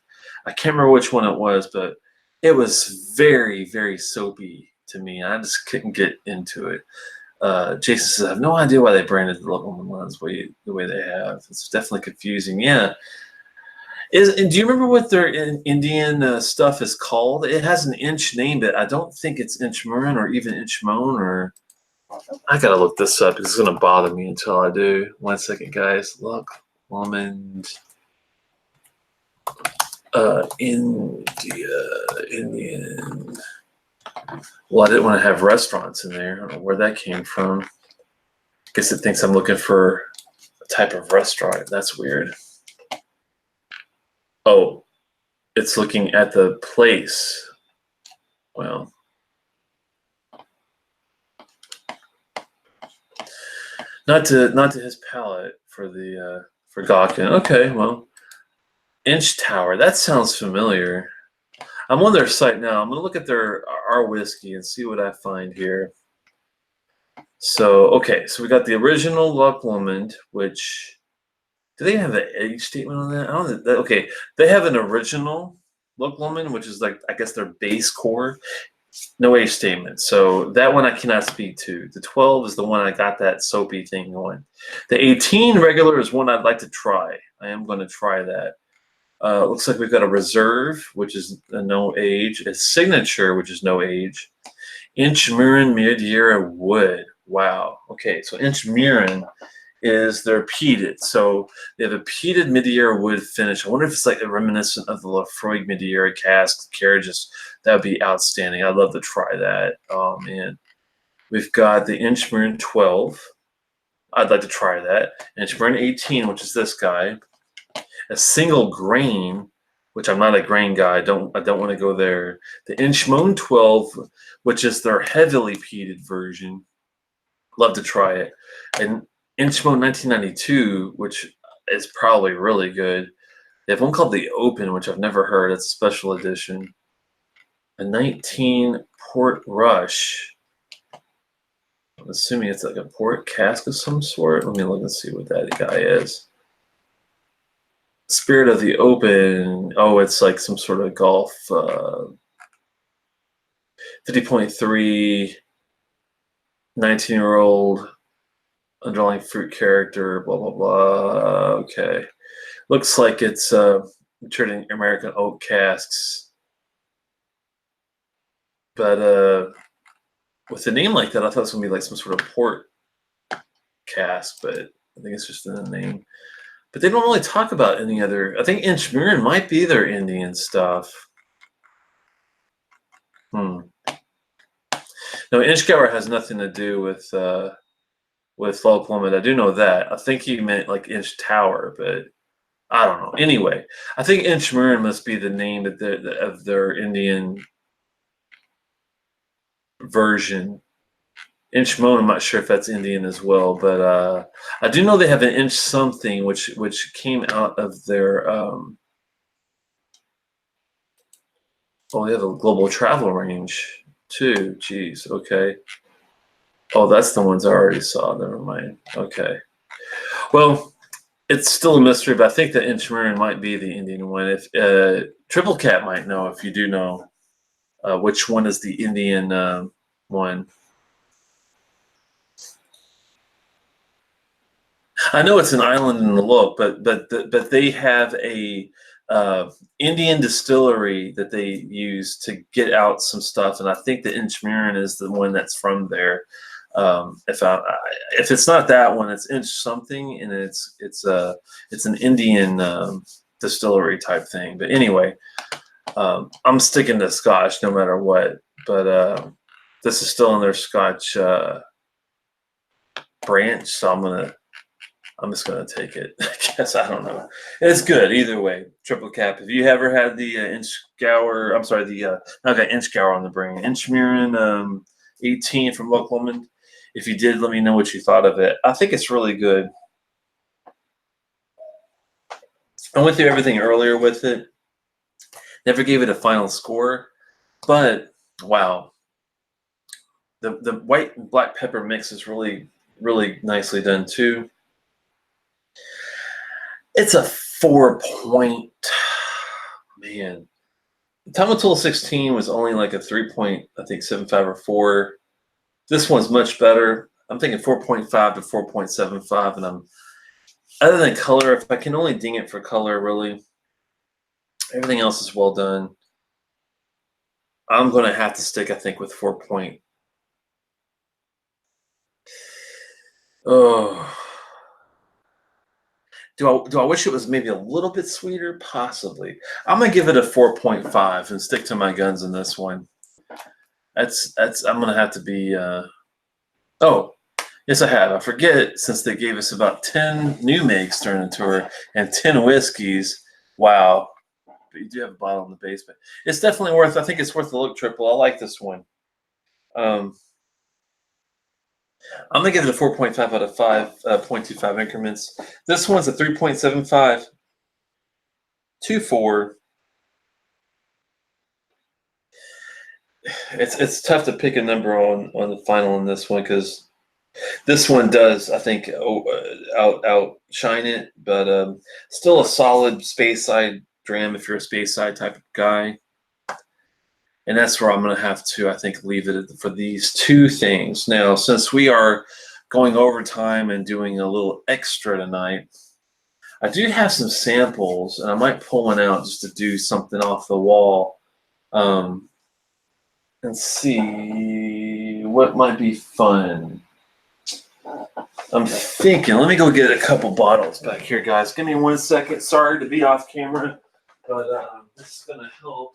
I can't remember which one it was, but it was very, very soapy to me. I just couldn't get into it. Jason says, I have no idea why they branded the Loch Lomund ones the way they have. It's definitely confusing. Yeah. Do you remember what their Indian stuff is called? It has an inch name, but I don't think it's Inchmurrin or even Inchmone. Or I gotta look this up because it's gonna bother me until I do. 1 second, guys. Loch Lomund, Indian. Well, I didn't want to have restaurants in there. I don't know where that came from. I guess it thinks I'm looking for a type of restaurant. That's weird. Oh, it's looking at the place. Well, not to his palate for the for Gawkin. Okay, well, Inch Tower. That sounds familiar. I'm on their site now. I'm gonna look at our whiskey and see what I find here. So okay, so we got the original Loch Lomund, which do they have an age statement on that? I don't know. Okay, they have an original Loch Lomund, which is like I guess their base core. No age statement. So that one I cannot speak to. The 12 is the one I got that soapy thing going. The 18 regular is one I'd like to try. I am going to try that. Looks like we've got a reserve, which is a no age, a signature, which is no age. Inchmurrin Madeira wood. Wow. Okay, so Inchmurrin is they're peated. So they have a peated Madeira wood finish. I wonder if it's like a reminiscent of the Lafroig Madeira cask carriages. That would be outstanding. I'd love to try that. Oh man. We've got the Inchmurrin 12. I'd like to try that. Inchmurrin 18, which is this guy. A single grain, which I'm not a grain guy. I don't want to go there. The Inchmone 12, which is their heavily peated version. Love to try it. And Inchmone 1992, which is probably really good. They have one called the Open, which I've never heard. It's a special edition. A 19 Port Rush. I'm assuming it's like a port cask of some sort. Let me look and see what that guy is. Spirit of the Open. Oh, it's like some sort of golf. 50.3, 19-year-old underlying fruit character, blah, blah, blah. Okay. Looks like it's matured in American oak casks. But with a name like that, I thought it was going to be like some sort of port cask, but I think it's just in the name. But they don't really talk about any other. I think Inchmurrin might be their Indian stuff. No, Inchgower has nothing to do with Loch Lomond. I do know that. I think he meant like Inch Tower, but I don't know. Anyway, I think Inchmurrin must be the name of their Indian version. Inchmone, I'm not sure if that's Indian as well, but I do know they have an Inch something, which came out of their. Oh, they have a global travel range too. Jeez, okay. Oh, that's the ones I already saw. Never mind. Okay. Well, it's still a mystery, but I think that Inchmurrin might be the Indian one. If Triple Cat might know, if you do know which one is the Indian one. I know it's an island in the Loch, but they have a Indian distillery that they use to get out some stuff, and I think the Inchmurrin is the one that's from there. If it's not that one, it's Inch something, and it's an Indian distillery type thing. But anyway, I'm sticking to Scotch no matter what. But this is still in their Scotch branch, so I'm just gonna take it. I guess I don't know. It's good either way. Triple cap. Have you ever had the Inchgour? I'm sorry, not got Inchgour on the brain. Inchmurrin 18 from Loch Lomund. If you did, let me know what you thought of it. I think it's really good. I went through everything earlier with it. Never gave it a final score, but wow, the white and black pepper mix is really, really nicely done too. It's a 4 point, man. Tomintoul 16 was only like a 3 point, I think 7.5 or 4. This one's much better. I'm thinking 4.5 to 4.75, and other than color, if I can only ding it for color, really, everything else is well done. I'm going to have to stick, I think, with 4 point. Oh. Do I wish it was maybe a little bit sweeter? Possibly. I'm gonna give it a 4.5 and stick to my guns in this one. I'm gonna have to be. Oh, yes, I have. I forget, since they gave us about 10 new makes during the tour and 10 whiskeys. Wow. But you do have a bottle in the basement. It's definitely worth. I think it's worth the look. Triple. I like this one. I'm going to give it a 4.5 out of 5.25 increments. This one's a 3.75 to 4. It's tough to pick a number on the final on this one, because this one does, I think, outshine it, but still a solid space side dram if you're a space side type of guy. And that's where I'm going to have to, I think, leave it for these two things. Now, since we are going overtime and doing a little extra tonight, I do have some samples, and I might pull one out just to do something off the wall and see what might be fun. I'm thinking, let me go get a couple bottles back here, guys. Give me 1 second. Sorry to be off camera, but this is going to help.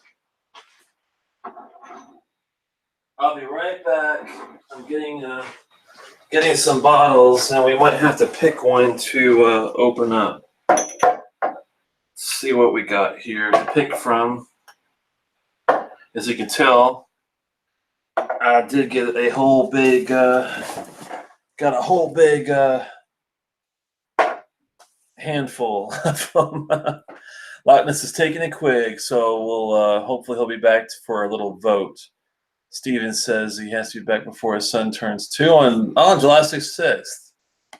I'll be right back. I'm getting some bottles, and we might have to pick one to open up. Let's see what we got here to pick from. As you can tell, I did get a whole big, handful from Loch Ness is taking it quick, so we'll hopefully he'll be back for a little vote. Steven says he has to be back before his son turns 2 on July 6th. I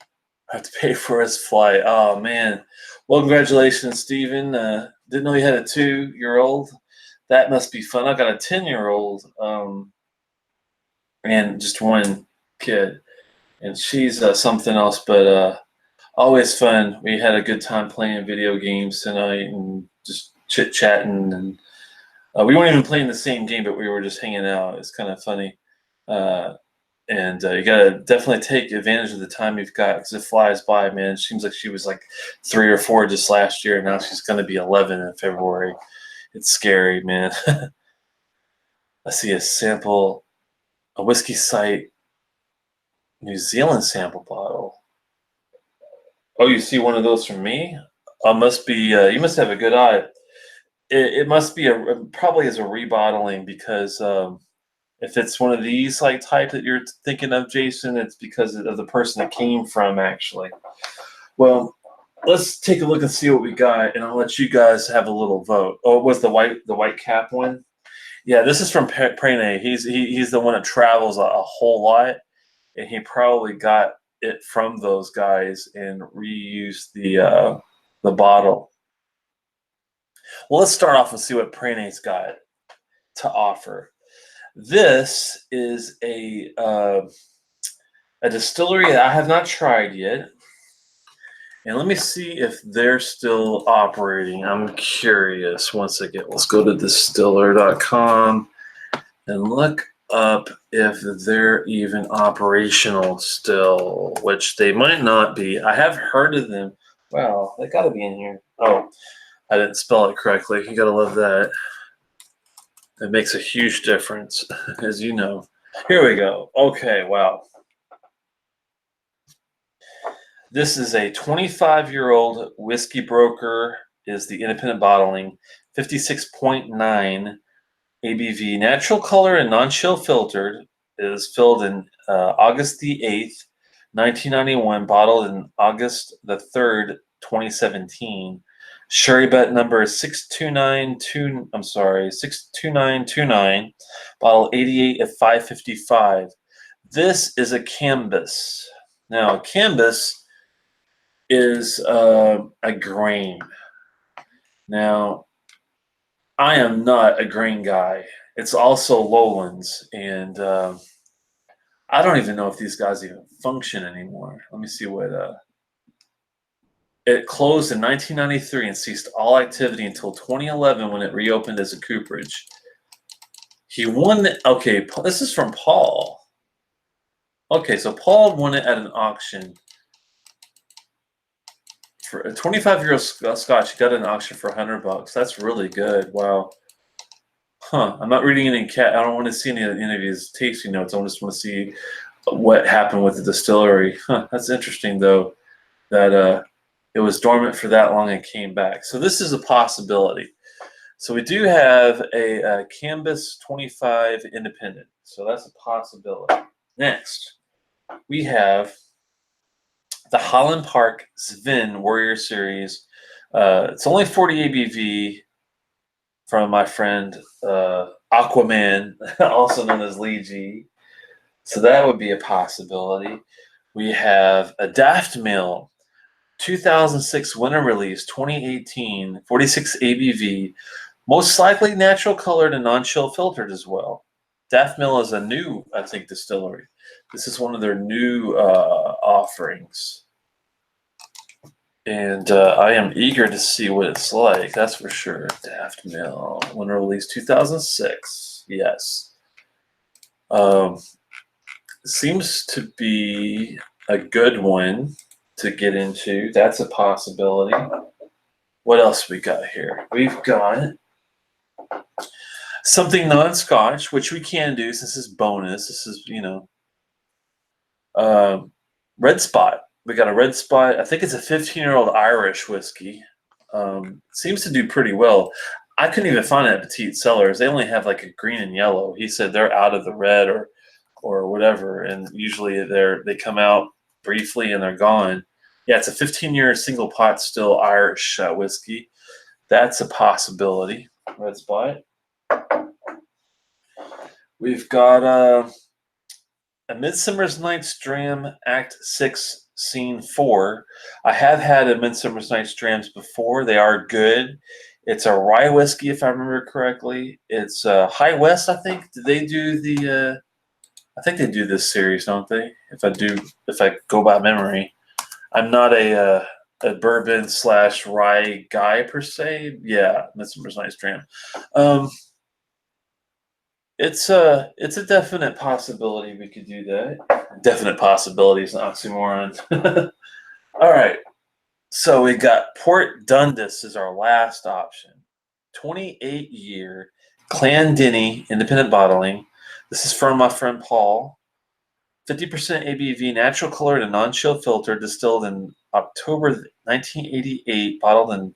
have to pay for his flight. Oh, man. Well, congratulations, Steven. Didn't know you had a 2-year-old. That must be fun. I got a 10-year-old and just one kid. And she's something else, but always fun. We had a good time playing video games tonight and just chit-chatting, and we weren't even playing the same game, but we were just hanging out. It's kind of funny. And you got to definitely take advantage of the time you've got, because it flies by, man. It seems like she was like 3 or 4 just last year, and now she's going to be 11 in February. It's scary, man. I see a sample, a whiskey site, New Zealand sample bottle. Oh, you see one of those from me? Must be. You must have a good eye. It must be probably as a rebottling, because if it's one of these like type that you're thinking of, Jason, it's because of the person it came from, actually. Well, let's take a look and see what we got, and I'll let you guys have a little vote. Oh, it was the white cap one? Yeah, this is from Prene. He's the one that travels a whole lot, and he probably got it from those guys and reused the bottle. Well, let's start off and see what Prene's got to offer. This is a distillery that I have not tried yet. And let me see if they're still operating. I'm curious. Once again, let's go to distiller.com and look up if they're even operational still, which they might not be. I have heard of them. Wow, they got to be in here. Oh, I didn't spell it correctly. You got to love that. It makes a huge difference, as you know. Here we go. Okay, wow. This is a 25-year-old whiskey broker, is the independent bottling, 56.9 ABV, natural color and non-chill filtered, is filled in August the 8th, 1991, bottled in August the 3rd, 2017. Sherry bet number is 62929, bottle 88 at 555. This is a Cambus. Now, Cambus is a grain. Now, I am not a grain guy. It's also Lowlands, and I don't even know if these guys even function anymore. Let me see what. It closed in 1993 and ceased all activity until 2011 when it reopened as a cooperage. He won. Okay, this is from Paul. Okay, so Paul won it at an auction. For a 25-year-old Scotch, he got an auction for $100. That's really good. Wow. Huh. I'm not reading any I don't want to see any of his tasting notes. I just want to see what happened with the distillery. Huh. That's interesting, though, that it was dormant for that long and came back. So this is a possibility. So we do have a Cambus 25 independent. So that's a possibility. Next, we have the Holland Park Sven Warrior Series. It's only 40 ABV from my friend Aquaman, also known as Lee G. So that would be a possibility. We have a Daft Mill 2006 winter release, 2018, 46 ABV, most likely natural colored and non-chill filtered as well. Daft Mill is a new, I think, distillery. This is one of their new offerings. And I am eager to see what it's like, that's for sure. Daft Mill, winter release 2006, yes. Seems to be a good one to get into. That's a possibility. What else we got here? We've got something non-Scotch, which we can do since this is bonus. This is, Red Spot. We got a Red Spot. I think it's a 15-year-old Irish whiskey. Seems to do pretty well. I couldn't even find it at Petite Cellars. They only have like a green and yellow. He said they're out of the red or whatever, and usually they come out briefly and they're gone. Yeah, it's a 15-year single pot still Irish whiskey. That's a possibility. Red Spot. We've got A Midsummer's Night's Dram Act 6 Scene 4. I have had a Midsummer's Night's Drams before. They are good. It's a rye whiskey, if I remember correctly. It's High West, I think. Do they do the I think they do this series, don't they? If I go by memory. I'm not a bourbon / rye guy per se. Yeah, Midsummer's Night's Dram. It's a definite possibility we could do that. Definite possibility is an oxymoron. All right. So we got Port Dundas is our last option. 28-year Clondalkin independent bottling. This is from my friend Paul. 50% ABV, natural colored and non-chill filter, distilled in October 1988, bottled in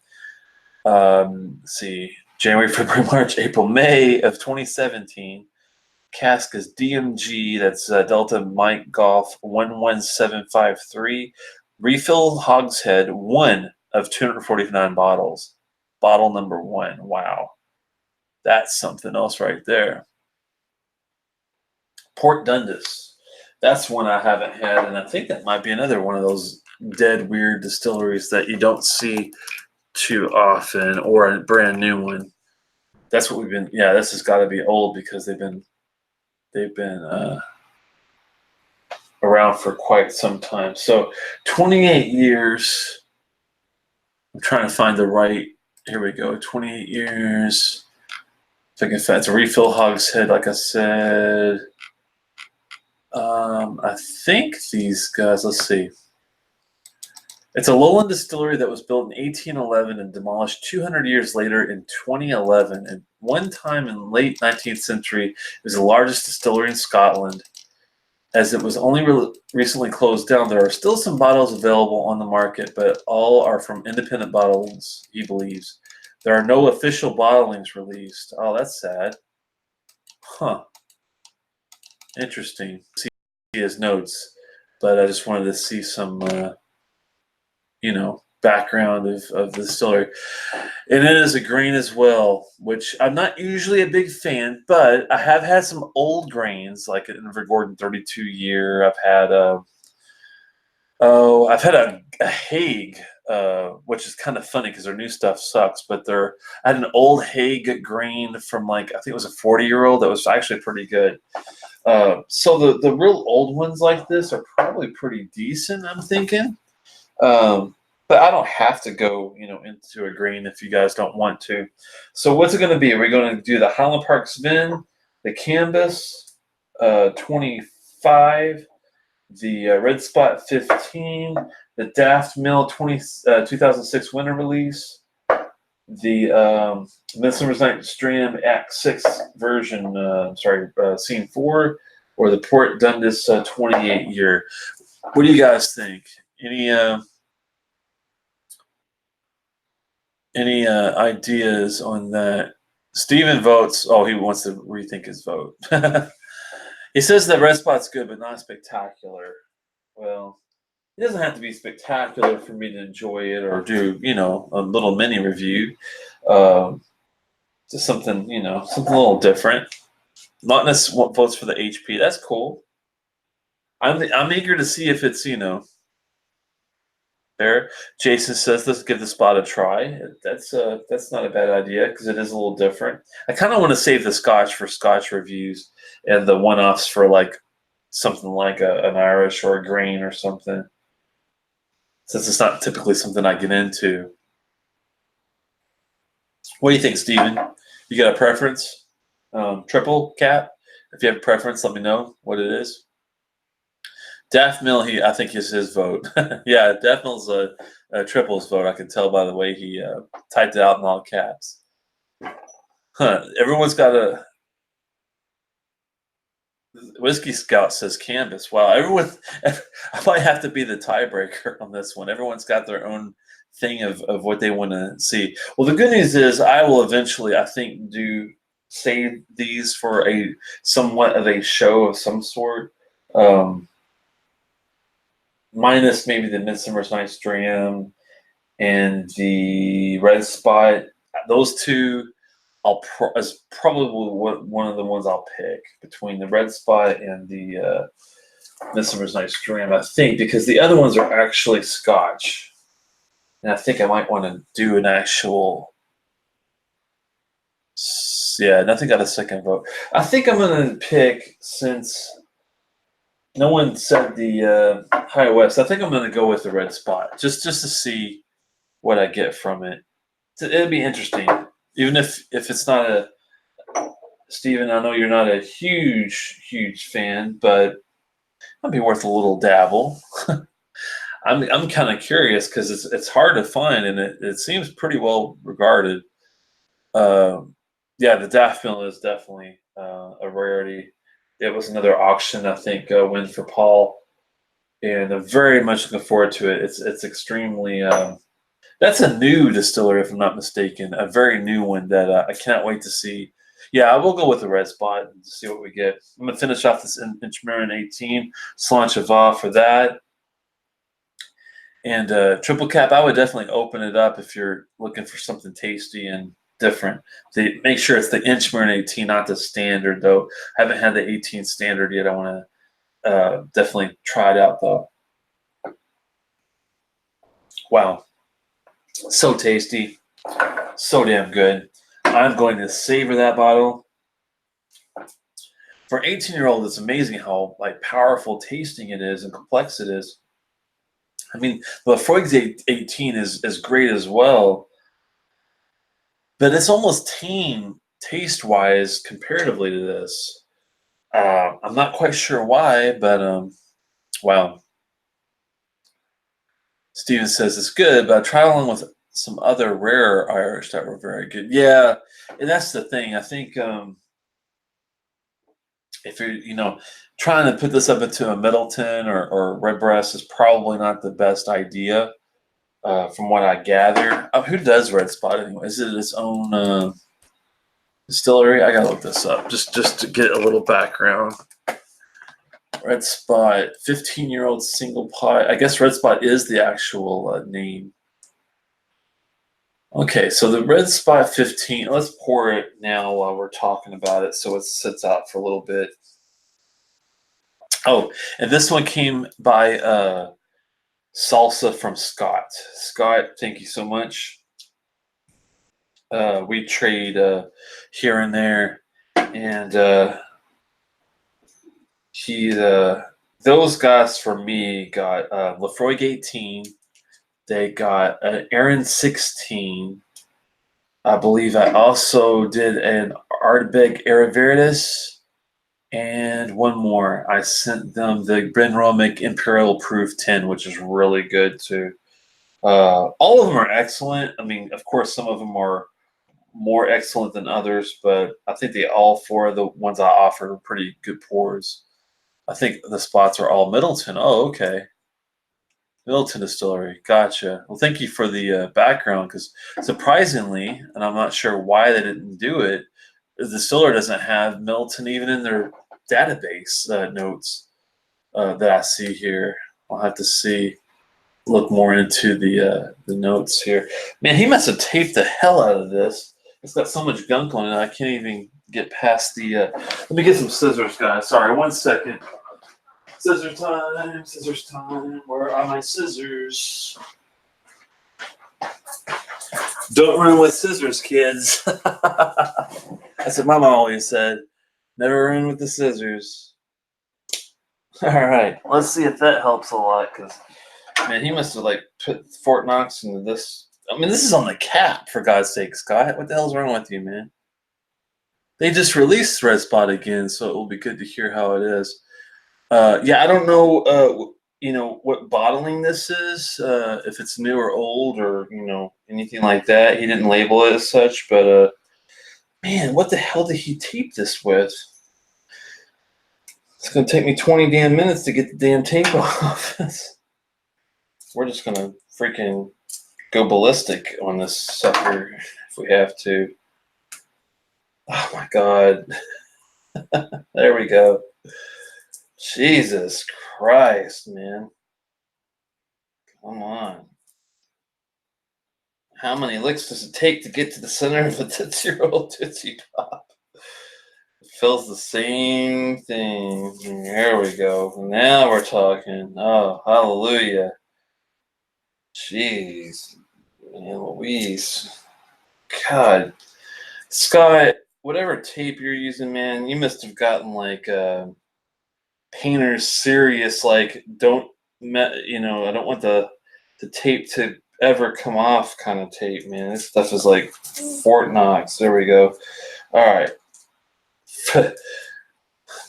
January, February, March, April, May of 2017. Cask is DMG, that's Delta Mike Golf 11753. Refill hogshead, 1 of 249 bottles. Bottle number 1. Wow. That's something else right there. Port Dundas. That's one I haven't had, and I think that might be another one of those dead weird distilleries that you don't see too often, or a brand new one. That's what we've been. Yeah, this has got to be old because they've been around for quite some time. So 28 years. I'm trying to find the right. Here we go. 28 years. if I can find, it's a refill hogshead, like I said. I think these guys, let's see. It's a lowland distillery that was built in 1811 and demolished 200 years later in 2011. And one time in late 19th century, it was the largest distillery in Scotland. As it was only recently closed down, there are still some bottles available on the market, but all are from independent bottles, he believes. There are no official bottlings released. Oh, that's sad. Huh. Interesting. See his notes, but I just wanted to see some, background of the distillery. And it is a grain as well, which I'm not usually a big fan, but I have had some old grains, like an Invergordon 32 year. I've had a Hague, which is kind of funny because their new stuff sucks. But I had an old Hague grain from I think it was a 40-year-old that was actually pretty good. So the real old ones like this are probably pretty decent, I'm thinking. But I don't have to go, into a grain if you guys don't want to. So what's it going to be? Are we going to do the Highland Park Sven, the Canvas 25, the Red Spot 15, the Daft Mill 2006 winter release, the Midsummer's Night's Dream Act 6 version, Scene 4, or the Port Dundas 28 year? What do you guys think? Any ideas on that? Steven votes. Oh, he wants to rethink his vote. He says that Red Spot's good, but not spectacular. Well, it doesn't have to be spectacular for me to enjoy it or do, a little mini review. Just something, something a little different. Mountainous votes for the HP. That's cool. I'm eager to see if it's, there. Jason says, let's give the spot a try. That's not a bad idea because it is a little different. I kind of want to save the Scotch for Scotch reviews and the one-offs for something like an Irish or a grain or something, since it's not typically something I get into. What do you think, Steven? You got a preference? Triple cap? If you have a preference, let me know what it is. Daft Mill, I think is his vote. Yeah, Daft Mill's a triple's vote. I can tell by the way he typed it out in all caps. Everyone's got a Whiskey Scout says Canvas. Wow, I might have to be the tiebreaker on this one. Everyone's got their own thing of what they want to see. Well, the good news is I will eventually, I think, save these for a somewhat of a show of some sort. Minus maybe the Midsummer's Night's Dream and the Red Spot. Those two is probably one of the ones I'll pick between the Red Spot and the Midsummer's Night's Dream, I think, because the other ones are actually Scotch. And I think I might want to do an actual... Yeah, nothing got a second vote. I think I'm going to pick, since... No one said the High West. I think I'm going to go with the Red Spot, just to see what I get from it. It'll be interesting, even if it's not a. Steven, I know you're not a huge fan, but it'll be worth a little dabble. I'm kind of curious because it's hard to find and it seems pretty well regarded. Yeah, the Daft Mill is definitely a rarity. It was another auction, I think, win for Paul, and I'm very much looking forward to it. It's extremely. That's a new distillery, if I'm not mistaken, a very new one that I cannot wait to see. Yeah, I will go with the Red Spot and see what we get. I'm gonna finish off this Inchmurrin 18, Slanchava for that, and triple cap. I would definitely open it up if you're looking for something tasty and different. Make sure it's the Inchmurrin 18, not the standard though. I haven't had the 18 standard yet. I want to definitely try it out though. Wow, so tasty, so damn good. I'm going to savor that bottle. For an 18-year-old, it's amazing how powerful tasting it is and complex it is. I mean, the Laphroaig's 18 is great as well. But it's almost tame taste-wise comparatively to this. I'm not quite sure why, but wow. Steven says it's good, but I tried along with some other rare Irish that were very good. Yeah, and that's the thing. I think if you're, trying to put this up into a Middleton or Redbreast is probably not the best idea, from what I gather. Who does Red Spot anyway? Is it its own distillery? I gotta look this up just to get a little background. Red Spot, 15-year-old single pot. I guess Red Spot is the actual name. Okay, so the Red Spot 15, let's pour it now while we're talking about it so it sits out for a little bit. Oh, and this one came by Salsa from Scott. Scott, thank you so much. We trade here and there, and those guys for me got Lafroig 18. They got an Aaron 16. I believe I also did an Ardbeg Araviridis and one more. I sent them the Benromic Imperial Proof 10, which is really good too. All of them are excellent. I mean, of course, some of them are more excellent than others, but I think all four of the ones I offered are pretty good pours. I think the spots are all Middleton. Oh, okay. Middleton Distillery. Gotcha. Well, thank you for the background, because surprisingly, and I'm not sure why they didn't do it, the distiller doesn't have Middleton even in their database notes that I see here. I'll have to look more into the notes here. Man, he must have taped the hell out of this. It's got so much gunk on it, I can't even get past the. Let me get some scissors, guys. Sorry, 1 second. Scissors time, scissors time. Where are my scissors? Don't run with scissors, kids. That's what my mom always said. Never run with the scissors. All right, let's see if that helps a lot, because, man, he must have, put Fort Knox into this. I mean, this is on the cap, for God's sake, Scott. What the hell's wrong with you, man? They just released Red Spot again, so it will be good to hear how it is. Yeah, I don't know, what bottling this is, if it's new or old or, anything like that. He didn't label it as such, but, man, what the hell did he tape this with? It's going to take me 20 damn minutes to get the damn tape off. We're just going to freaking go ballistic on this sucker if we have to. Oh, my God. There we go. Jesus Christ, man. Come on. How many licks does it take to get to the center of a Tootsie-Roll Tootsie Pop? It feels the same thing. There we go. Now we're talking. Oh, hallelujah. Jeez. Man, Louise. God. Scott, whatever tape you're using, man, you must have gotten Painter's serious, I don't want the tape to ever come off kind of tape, man. This stuff is like Fort Knox. There we go. All right.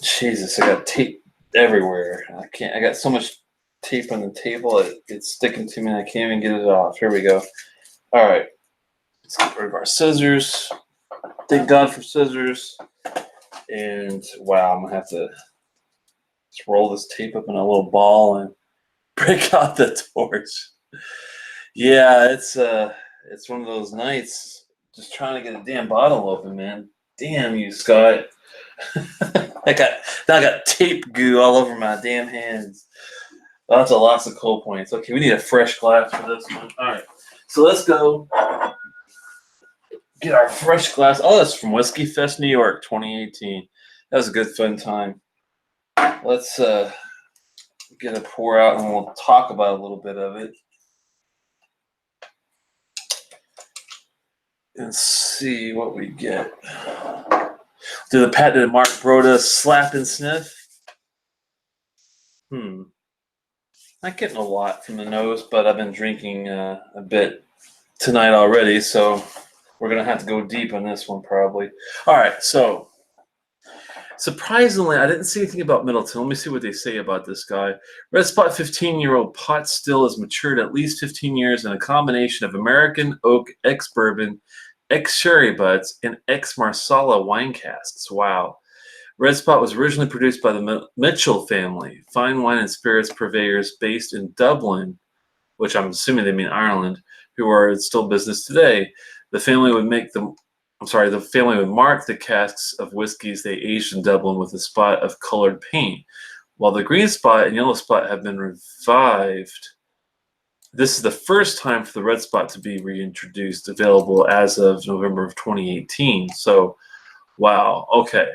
Jesus, I got tape everywhere. I got so much tape on the table, it's sticking to me and I can't even get it off. Here we go. All right. Let's get rid of our scissors. Thank God for scissors. And wow, I'm going to have to just roll this tape up in a little ball and break out the torch. Yeah, it's one of those nights just trying to get a damn bottle open, man. Damn you, Scott. I got tape goo all over my damn hands. Lots of loss of cold points. Okay, we need a fresh glass for this one. All right, so let's go get our fresh glass. Oh, that's from Whiskey Fest New York 2018. That was a good fun time. Let's get a pour out and we'll talk about a little bit of it and see what we get. Did Mark Broda slap and sniff? Not getting a lot from the nose, but I've been drinking a bit tonight already, so We're going to have to go deep on this one probably. All right, so surprisingly, I didn't see anything about Middleton. Let me see what they say about this guy. Red Spot 15-year-old pot still is matured at least 15 years in a combination of American oak, ex-bourbon, ex-sherry butts, and ex-Marsala wine casks. Wow. Red Spot was originally produced by the Mitchell family, fine wine and spirits purveyors based in Dublin, which I'm assuming they mean Ireland, who are still in business today. The family would mark the casks of whiskeys they aged in Dublin with a spot of colored paint. While the green spot and yellow spot have been revived, this is the first time for the red spot to be reintroduced, available as of November of 2018. So, wow, okay.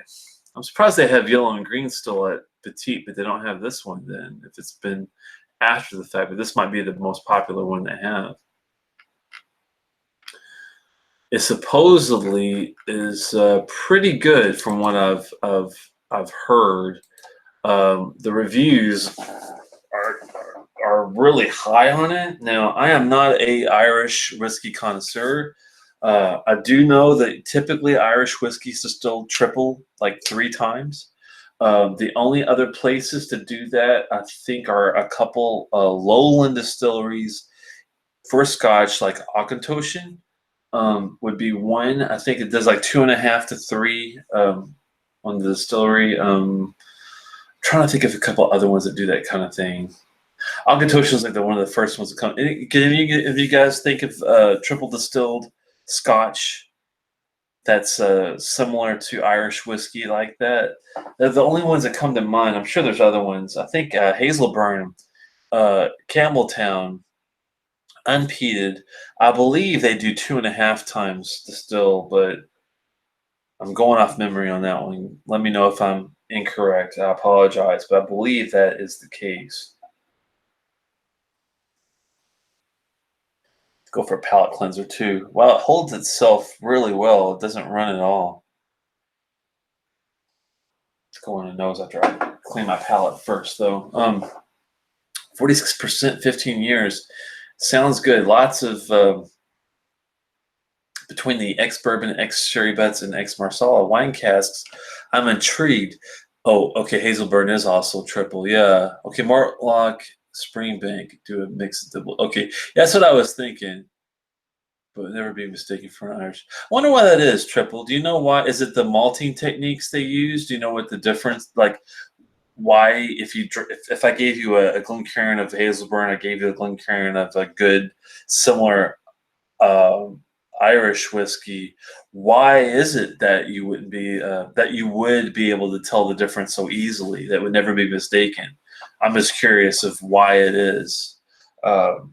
I'm surprised they have yellow and green still at Petite, but they don't have this one then, if it's been after the fact. But this might be the most popular one they have. It supposedly is pretty good from what I've heard. The reviews are really high on it. Now, I am not a Irish whiskey connoisseur. I do know that typically Irish whiskey is distilled triple, like 3 times. The only other places to do that, I think, are a couple lowland distilleries for Scotch, like Auchentoshan. Would be one. I think it does like 2.5 to 3 on the distillery. Trying to think of a couple other ones that do that kind of thing. Auchentoshan is like one of the first ones to come. If you guys think of triple distilled Scotch that's similar to Irish whiskey like that, they're the only ones that come to mind. I'm sure there's other ones. I think Hazelburn, Campbelltown, unpeated. I believe they do 2.5 times distill, but I'm going off memory on that one. Let me know if I'm incorrect. I apologize, but I believe that is the case. Go for a palate cleanser too. Well, it holds itself really well. It doesn't run at all. Let's go on the nose after I clean my palate first, though. 46%, 15 years. Sounds good. Lots of between the ex-bourbon, ex-sherry butts, and ex-Marsala wine casks. I'm intrigued. Oh, okay. Hazelburn is also triple. Yeah. Okay. Mortlock, Springbank, do a mix double. Okay, that's what I was thinking. But never be mistaken for an Irish. I wonder why that is, triple. Do you know why? Is it the malting techniques they use? Do you know what the difference? Like, why if I gave you a Glencairn of Hazelburn, I gave you a Glencairn of a good similar Irish whiskey, why is it that you wouldn't be that you would be able to tell the difference so easily? That would never be mistaken. I'm just curious of why it is. And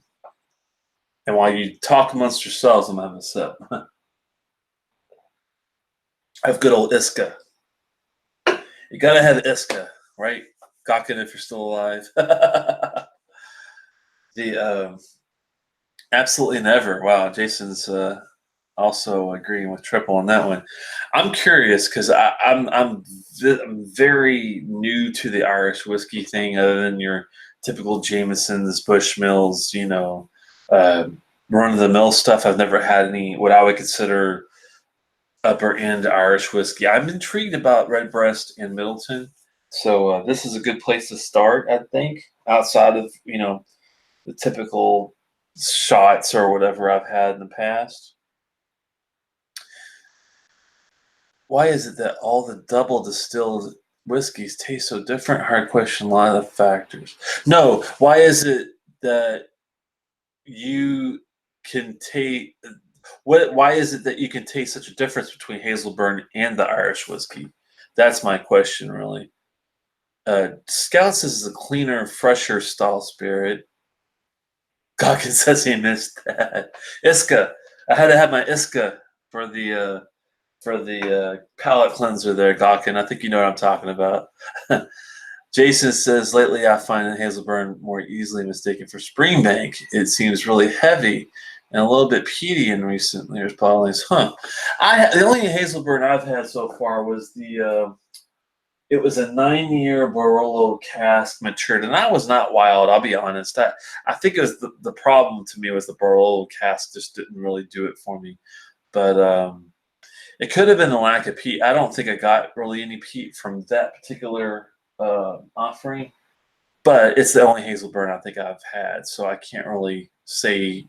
while you talk amongst yourselves, I'm having a sip. I have good old Iska. You gotta have Iska, right? Gawkin, if you're still alive. The absolutely never. Wow, Jason's also agreeing with triple on that one. I'm curious because I'm very new to the Irish whiskey thing, other than your typical Jamesons, Bushmills, run-of-the-mill stuff. I've never had any what I would consider upper end Irish whiskey. I'm intrigued about Redbreast and Middleton, so this is a good place to start. I think outside of the typical shots or whatever I've had in the past. Why is it that all the double distilled whiskeys taste so different? Hard question. A lot of factors. No, why is it that you can taste? Why is it that you can taste such a difference between Hazelburn and the Irish whiskey? That's my question, really. Scouts is a cleaner, fresher style spirit. Gawkin says he missed that. Iska. I had to have my Iska for the palate cleanser there, Gawkin. I think you know what I'm talking about. Jason says, lately I find Hazelburn more easily mistaken for Springbank. It seems really heavy and a little bit peaty in recent years. Probably, the only Hazelburn I've had so far was it was a 9-year Barolo cask matured, and I was not wild. I'll be honest. I think it was the problem to me was the Barolo cask just didn't really do it for me. but it could have been the lack of peat. I don't think I got really any peat from that particular offering, but it's the only hazel burn I think I've had, so I can't really say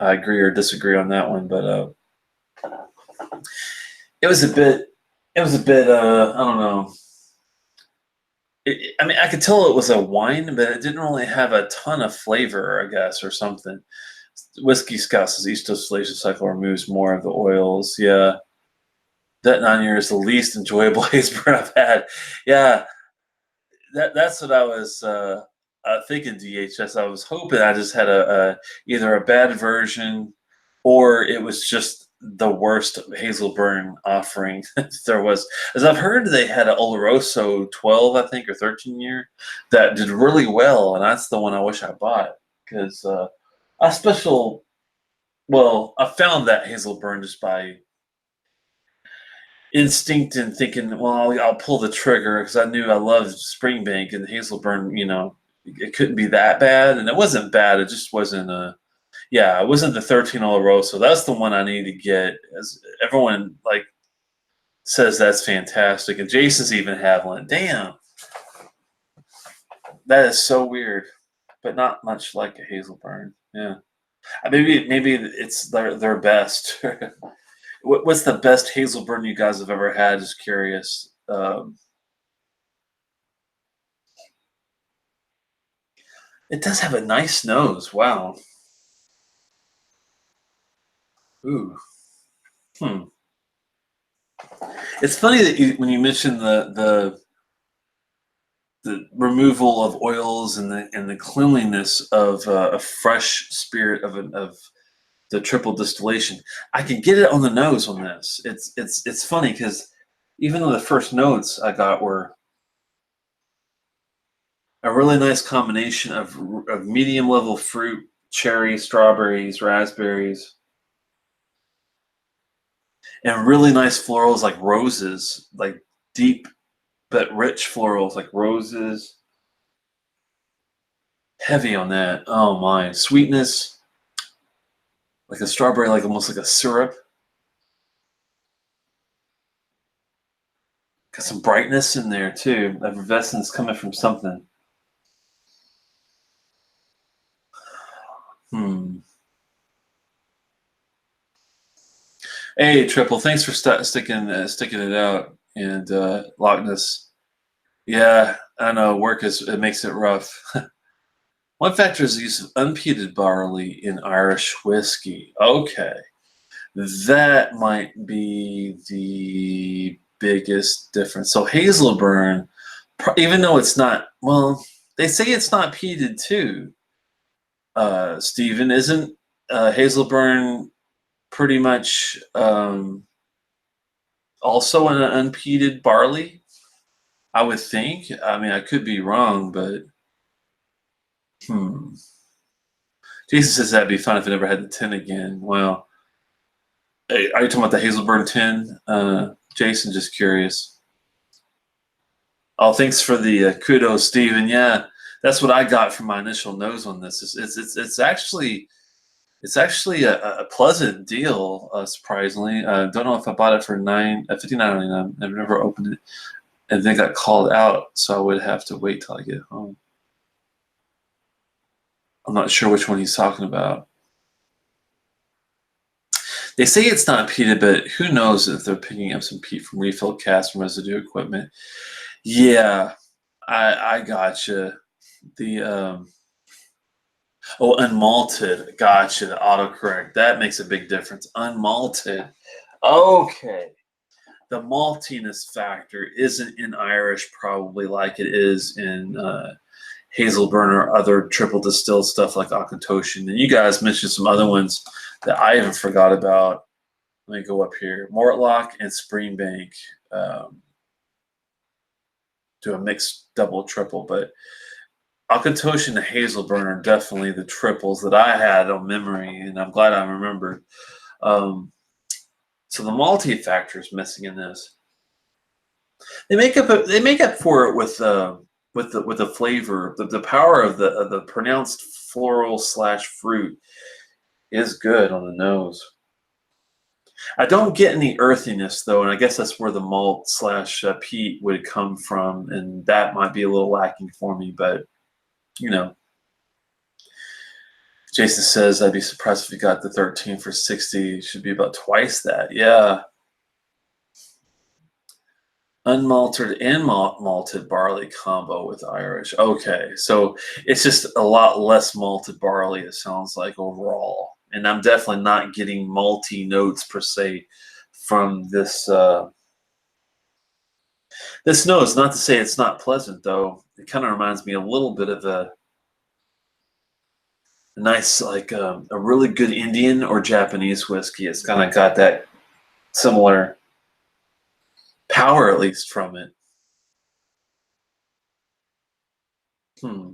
I agree or disagree on that one. But it was a bit. It was a bit. I don't know. I mean, I could tell it was a wine, but it didn't really have a ton of flavor, I guess, or something. Whiskey Scout says each distillation cycle removes more of the oils. Yeah, that 9 year is the least enjoyable haze burn I've had. Yeah, that's what I was thinking. DHS. I was hoping I just had a either a bad version, or it was just the worst hazel burn offering there was. As I've heard, they had an Oloroso 12, I think, or 13 year that did really well, and that's the one I wish I bought because a special. Well, I found that hazel burn just by instinct and thinking, well, I'll pull the trigger because I knew I loved Springbank and Hazelburn. It couldn't be that bad, and it wasn't bad. It just wasn't yeah, it wasn't the 13 Oloroso. That's the one I need to get. As everyone says, that's fantastic, and Jason's even having it. Damn, that is so weird, but not much like a Hazelburn. Yeah, maybe it's their best. What's the best Hazelburn you guys have ever had? Just curious. It does have a nice nose. Wow. Ooh. Hmm. It's funny that when you mentioned the removal of oils and the cleanliness of a fresh spirit of the triple distillation, I can get it on the nose on this. It's funny because even though the first notes I got were a really nice combination of medium level fruit, cherry, strawberries, raspberries, and really nice florals like roses, like deep but rich florals like roses. Heavy on that. Oh my. Sweetness, like a strawberry, like almost like a syrup. Got some brightness in there too. Effervescence coming from something. Hmm. Hey, Triple. Thanks for sticking it out. And Loch Ness. Yeah, I know. It makes it rough. One factor is the use of unpeated barley in Irish whiskey. Okay, that might be the biggest difference. So Hazelburn, even though it's not, well, they say it's not peated too. Stephen, isn't Hazelburn pretty much also an unpeated barley? I would think. I mean, I could be wrong, but hmm. Jason says that'd be fun if I never had the tin again. Well, hey, are you talking about the Hazelburn tin? Jason, just curious. Oh, thanks for the kudos, Stephen. Yeah, that's what I got from my initial nose on this. It's actually a pleasant deal. Surprisingly, don't know if I bought it for $59.99. I've never opened it, and then got called out, so I would have to wait till I get home. I'm not sure which one he's talking about. They say it's not peated, but who knows if they're picking up some peat from refill casks from residue equipment. Yeah, I gotcha. The unmalted. Gotcha. The autocorrect. That makes a big difference. Unmalted. Okay. The maltiness factor isn't in Irish probably like it is in Hazelburn or other triple distilled stuff like Akatoshin. And you guys mentioned some other ones that I even forgot about. Let me go up here. Mortlock and Springbank do a mixed double triple, but Akatoshin and Hazelburn are definitely the triples that I had on memory, and I'm glad I remembered. So the malty factor is missing in this. They make up for it with the flavor, the power of the pronounced floral / fruit is good on the nose. I don't get any earthiness though, and I guess that's where the malt slash peat would come from, and that might be a little lacking for me. But you know, Jason says I'd be surprised if he got the 13 for 60. It should be about twice that. Yeah, unmalted and malted barley combo with Irish. Okay, so it's just a lot less malted barley. It sounds like overall, and I'm definitely not getting malty notes per se from this. This nose, not to say it's not pleasant though. It kind of reminds me a little bit of a nice, like a really good Indian or Japanese whiskey. It's kind of got that similar power, at least from it. Hmm.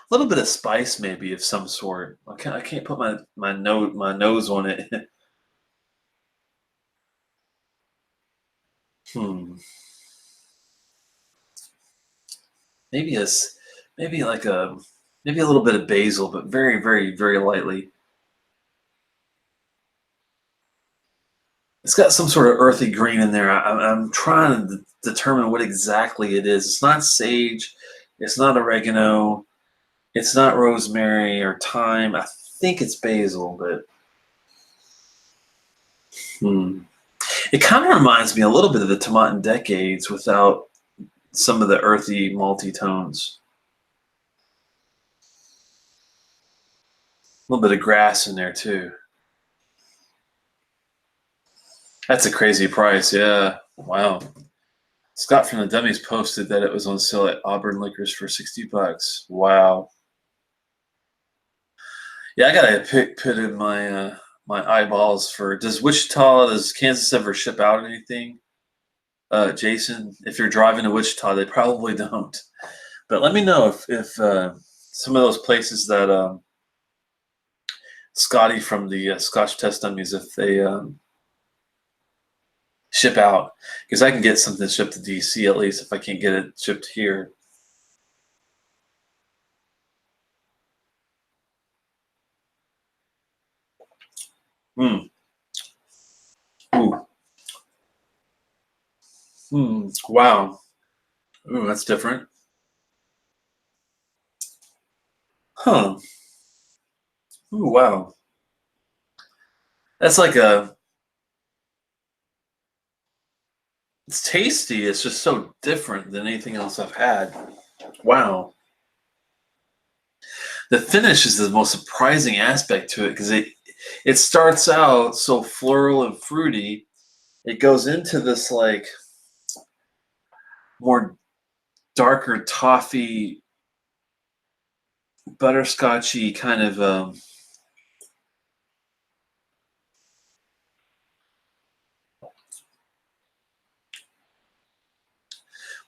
A little bit of spice, maybe of some sort. I can't put my nose on it. Hmm. Maybe maybe like maybe a little bit of basil, but very, very, very lightly. It's got some sort of earthy green in there. I'm trying to determine what exactly it is. It's not sage. It's not oregano. It's not rosemary or thyme. I think it's basil, but hmm. It kind of reminds me a little bit of the Tomatin Decades without some of the earthy, malty tones. A little bit of grass in there too. That's a crazy price. Yeah. Wow. Scott from the Dummies posted that it was on sale at Auburn Liquors for $60. Wow. Yeah, I gotta put in my eyeballs for. Does Kansas ever ship out anything? Jason, if you're driving to Wichita, they probably don't. But let me know if some of those places that Scotty from the Scotch Test Dummies, if they ship out, because I can get something shipped to DC at least if I can't get it shipped here. Hmm. Ooh. Hmm. Wow. Ooh, that's different. Huh. Ooh, wow. That's like a. It's tasty. It's just so different than anything else I've had. Wow. The finish is the most surprising aspect to it because it starts out so floral and fruity. It goes into this like more darker toffee, butterscotchy kind of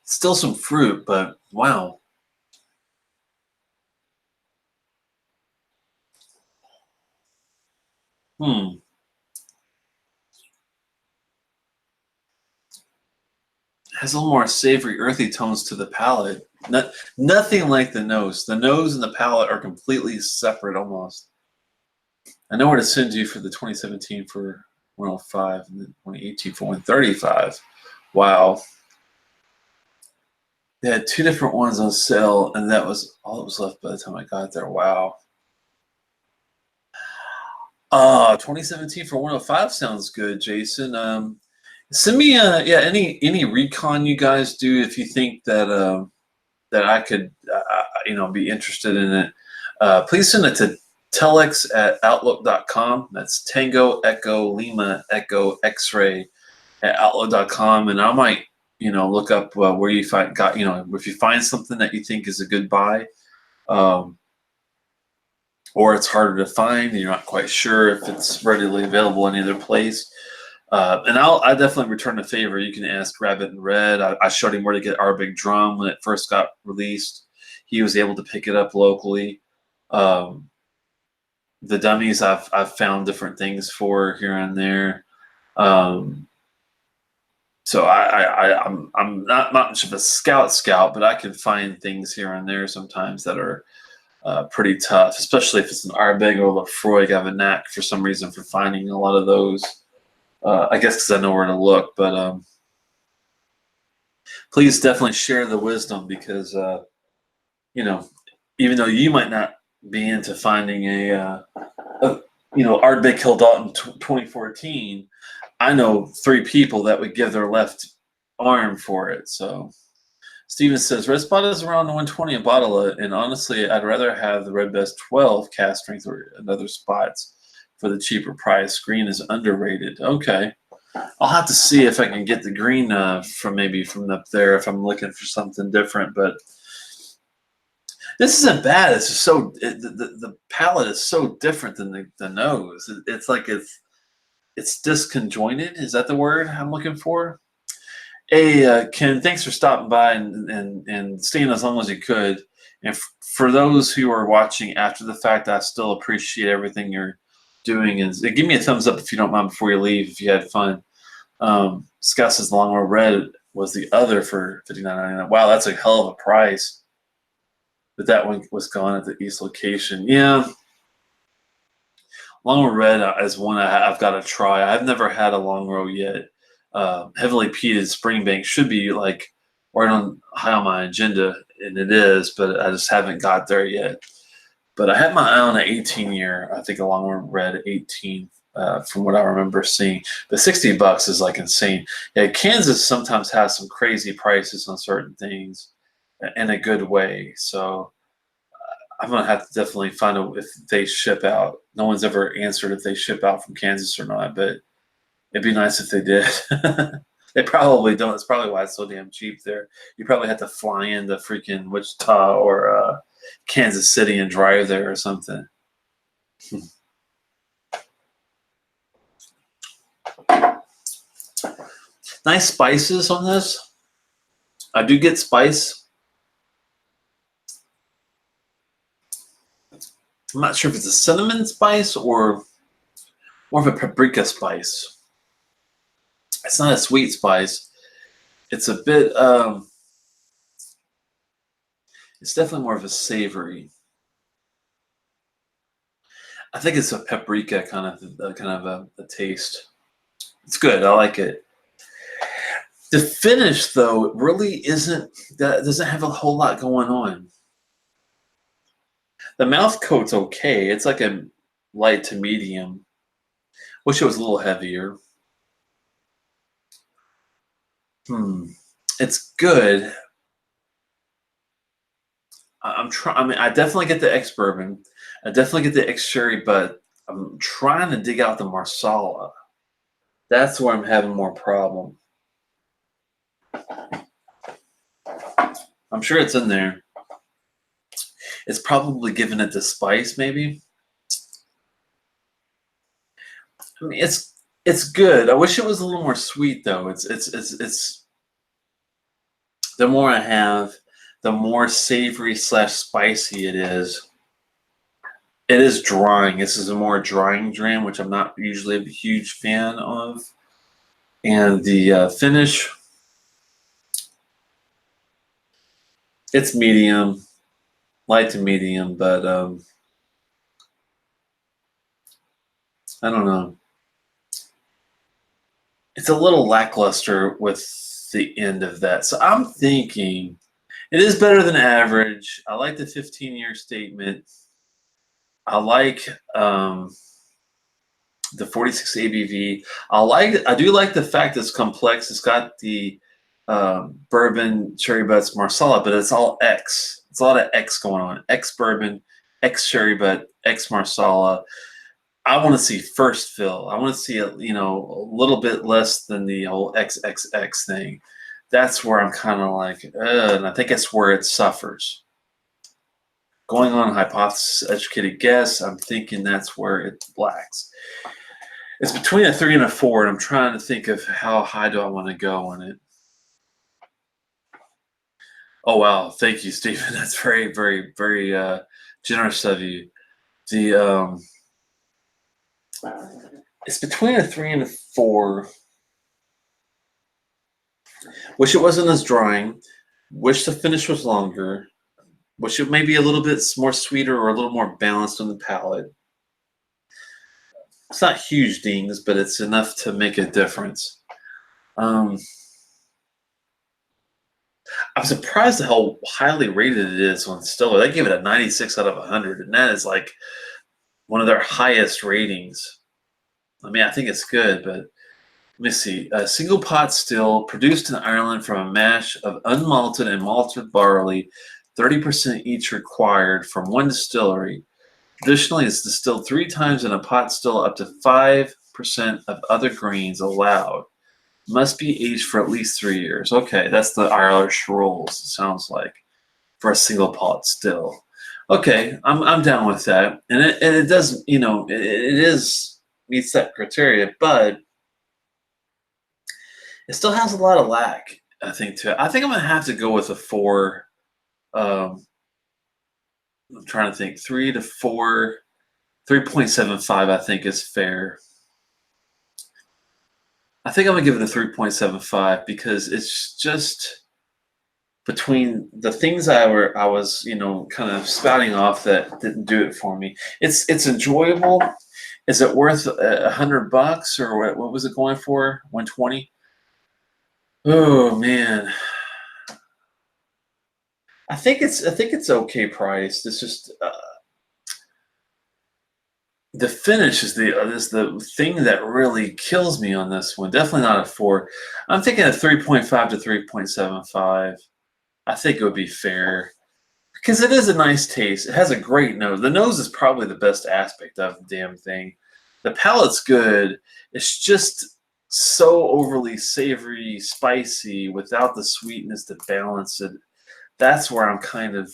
still some fruit, but wow. Hmm. Has a little more savory, earthy tones to the palate. Nothing like the nose. The nose and the palate are completely separate almost. I know where to send you for the 2017 for 105 and the 2018 for 135. Wow. They had two different ones on sale, and that was all that was left by the time I got there. Wow. 2017 for 105 sounds good, Jason. Send me yeah, any recon you guys do if you think that that I could be interested in it. Please send it to telex at outlook.com. That's Tango Echo Lima Echo X-ray at outlook.com, and I might look up where you if you find something that you think is a good buy, um, or it's harder to find and you're not quite sure if it's readily available any other place. And I definitely return the favor. You can ask Rabbit and Red. I showed him where to get Our Big Drum when it first got released. He was able to pick it up locally. Um, the dummies I've found different things for here and there. Um, so I'm not much of a scout, but I can find things here and there sometimes that are pretty tough, especially if it's an Ardbeg or Lefroy. I have a knack for some reason for finding a lot of those. I guess because I know where to look, but please definitely share the wisdom because, even though you might not be into finding a Ardbeg Hill Dalton 2014, I know 3 people that would give their left arm for it. So Steven says, Red Spot is around 120 a bottle, and honestly, I'd rather have the Red Best 12 cast strength or another spots for the cheaper price. Green is underrated. Okay. I'll have to see if I can get the green from up there if I'm looking for something different. But this isn't bad. It's just the palate is so different than the nose. It's like it's disconjointed. Is that the word I'm looking for? Hey, Ken, thanks for stopping by and staying as long as you could. And for those who are watching after the fact, I still appreciate everything you're doing. And give me a thumbs up if you don't mind before you leave, if you had fun. Scott says Long Road Red was the other for $59.99. Wow, that's a hell of a price. But that one was gone at the East location. Yeah. Long Road Red is one I've got to try. I've never had a Long Row yet. Heavily peated Springbank should be like right high on my agenda, and it is, but I just haven't got there yet. But I had my eye on an 18-year, I think a Long Road Red 18, from what I remember seeing. But $60 is like insane. Yeah, Kansas sometimes has some crazy prices on certain things in a good way. So I'm gonna have to definitely find out if they ship out. No one's ever answered if they ship out from Kansas or not, but it'd be nice if they did. They probably don't. It's probably why it's so damn cheap there. You probably have to fly into freaking Wichita or Kansas City and drive there or something. Nice spices on this. I do get spice. I'm not sure if it's a cinnamon spice or more of a paprika spice. It's not a sweet spice. It's a bit, it's definitely more of a savory. I think it's a paprika kind of a taste. It's good. I like it. The finish, though, really doesn't have a whole lot going on. The mouth coat's okay. It's like a light to medium. Wish it was a little heavier. It's good. I definitely get the ex bourbon. I definitely get the ex sherry, but I'm trying to dig out the Marsala. That's where I'm having more problem. I'm sure it's in there. It's probably giving it the spice, maybe. I mean, it's good. I wish it was a little more sweet, though. It's the more I have, the more savory / spicy it is. It is drying. This is a more drying dram, which I'm not usually a huge fan of. And the finish, it's medium, light to medium, but I don't know. It's a little lackluster with the end of that. So I'm thinking it is better than average. I like the 15-year statement. I like the 46 ABV. I do like the fact that it's complex. It's got the bourbon, cherry butts, Marsala, but it's all X. It's a lot of X going on. X bourbon, X cherry butt, X Marsala. I want to see first fill. I want to see a little bit less than the whole XXX thing. That's where I'm kind of like, and I think that's where it suffers. Going on hypothesis, educated guess, I'm thinking that's where it blacks. It's between a 3 and a 4, and I'm trying to think of how high do I want to go on it. Oh, wow. Thank you, Stephen. That's very, very, very generous of you. It's between a 3 and a 4. Wish it wasn't as drying. Wish the finish was longer. which it may be a little bit more sweeter or a little more balanced on the palate. It's not huge dings, but it's enough to make a difference. I'm surprised at how highly rated it is on Stiller. They give it a 96 out of 100, and that is like one of their highest ratings. I mean, I think it's good, but let me see. A single pot still produced in Ireland from a mash of unmalted and malted barley, 30% each required from one distillery. Additionally, it's distilled 3 times in a pot still, up to 5% of other grains allowed. Must be aged for at least 3 years. Okay, that's the Irish rules, it sounds like, for a single pot still. Okay, I'm down with that. And it does, you know, it is meets that criteria, but it still has a lot of lack, I think, to it. I think I'm gonna have to go with a 4. I'm trying to think, 3 to 4, 3.75, I think is fair. I think I'm gonna give it a 3.75 because it's just between the things I was, you know, kind of spouting off that didn't do it for me. It's enjoyable. Is it worth $100 or what was it going for? 120? Oh man. I think it's okay priced. It's just the finish is the thing that really kills me on this one. Definitely not a 4. I'm thinking a 3.5 to 3.75. I think it would be fair because it is a nice taste. It has a great nose. The nose is probably the best aspect of the damn thing. The palate's good. It's just so overly savory, spicy without the sweetness to balance it. That's where I'm kind of,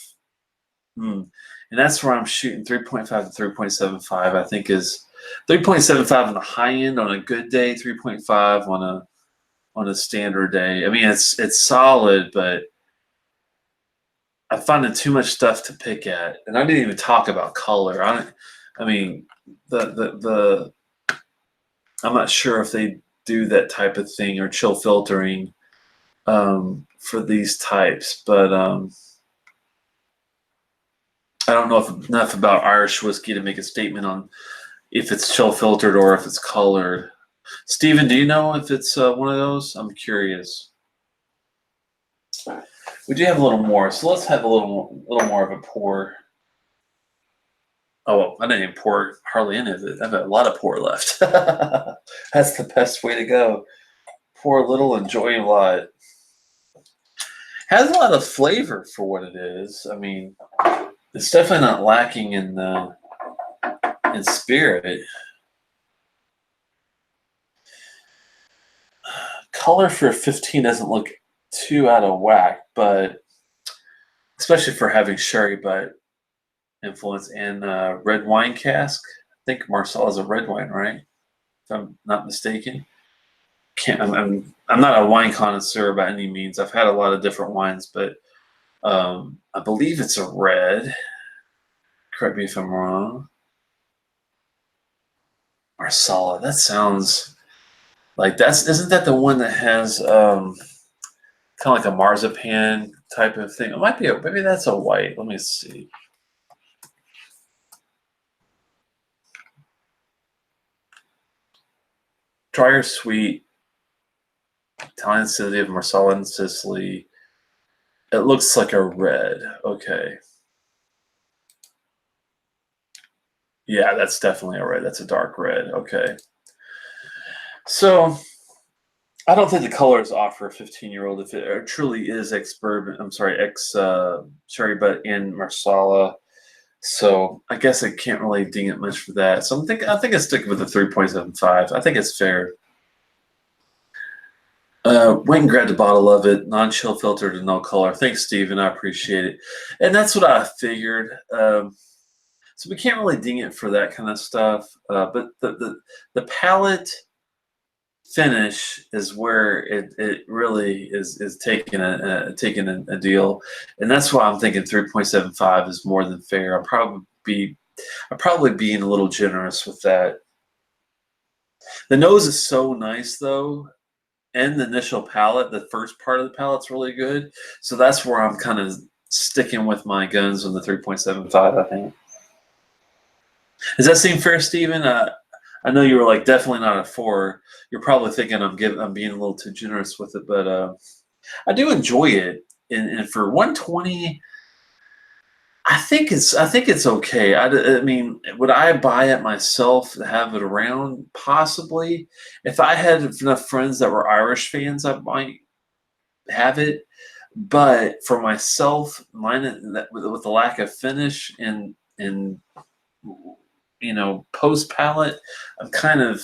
and that's where I'm shooting 3.5 to 3.75. I think is 3.75 on the high end on a good day, 3.5 on a standard day. I mean, it's solid, but I'm finding too much stuff to pick at, and I didn't even talk about color. I mean, the I'm not sure if they do that type of thing or chill filtering for these types, but I don't know enough about Irish whiskey to make a statement on if it's chill filtered or if it's colored. Steven, do you know if it's one of those? I'm curious. We do have a little more, so let's have a little more of a pour. Oh, well, I didn't even pour hardly any of it. I have a lot of pour left. That's the best way to go. Pour a little, enjoy a lot. Has a lot of flavor for what it is. I mean, it's definitely not lacking in spirit. Color for a 15 doesn't look too out of whack, but especially for having sherry butt influence and red wine cask. I think Marsala is a red wine, right? If I'm not mistaken. I'm not a wine connoisseur by any means. I've had a lot of different wines, but I believe it's a red. Correct me if I'm wrong. Marsala. That sounds like isn't that the one that has kind of like a marzipan type of thing? It might be maybe that's a white. Let me see. Drier sweet, Italian city of Marsala in Sicily. It looks like a red. Okay. Yeah, that's definitely a red. That's a dark red. Okay. So I don't think the colors offer a 15-year-old if it truly is ex-bourbon. I'm sorry, ex-sherry butt in Marsala. So I guess I can't really ding it much for that. So I think I stick with the 3.75. I think it's fair. Went and grabbed a bottle of it, non-chill filtered and no color. Thanks, Steven. I appreciate it. And that's what I figured. So we can't really ding it for that kind of stuff. But the palate finish is where it really is taking a deal, and that's why I'm thinking 3.75 is more than fair. I'm probably being a little generous with that. The nose is so nice though, and the initial palate, the first part of the palate's really good. So that's where I'm kind of sticking with my guns on the 3.75, I think. Does that seem fair, Stephen? I know you were like definitely not a 4. You're probably thinking I'm being a little too generous with it, but I do enjoy it. And for 120, I think it's okay. I mean, would I buy it myself to have it around? Possibly. If I had enough friends that were Irish fans, I might have it. But for myself, with the lack of finish and post palate, I'm kind of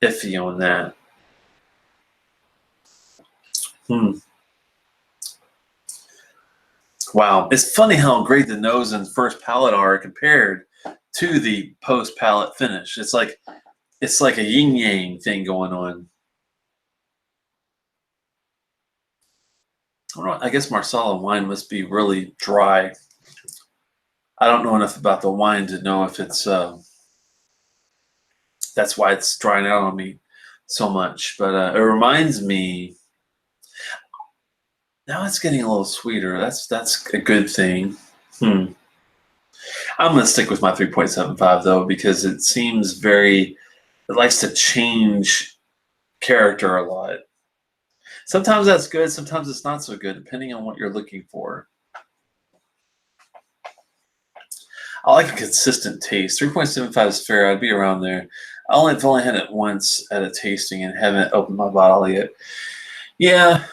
iffy on that. Wow, it's funny how great the nose and first palate are compared to the post palate finish. It's like a yin yang thing going on. I don't know, I guess Marsala wine must be really dry. I don't know enough about the wine to know if it's that's why it's drying out on me so much. But it reminds me. Now it's getting a little sweeter. That's a good thing. I'm gonna stick with my 3.75 though, because it seems it likes to change character a lot. Sometimes that's good, sometimes it's not so good, depending on what you're looking for. I like a consistent taste. 3.75 is fair. I'd be around there. I've only had it once at a tasting and haven't opened my bottle yet. Yeah.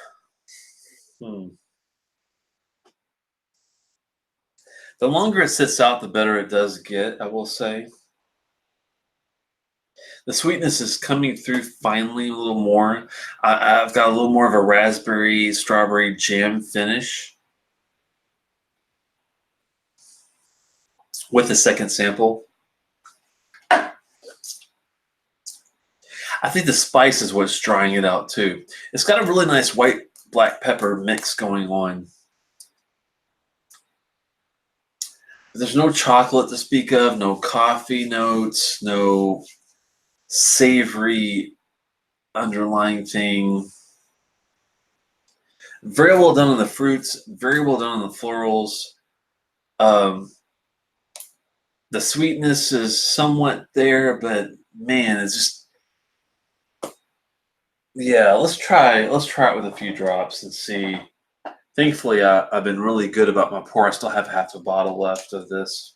The longer it sits out, the better it does get, I will say. The sweetness is coming through finally a little more. I've got a little more of a raspberry, strawberry jam finish with the second sample. I think the spice is what's drying it out too. It's got a really nice white black pepper mix going on. There's no chocolate to speak of, no coffee notes, no savory underlying thing. Very well done on the fruits, very well done on the florals. The sweetness is somewhat there, but man, it's just, yeah, let's try it with a few drops and see. Thankfully, I've been really good about my pour. I still have half a bottle left of this.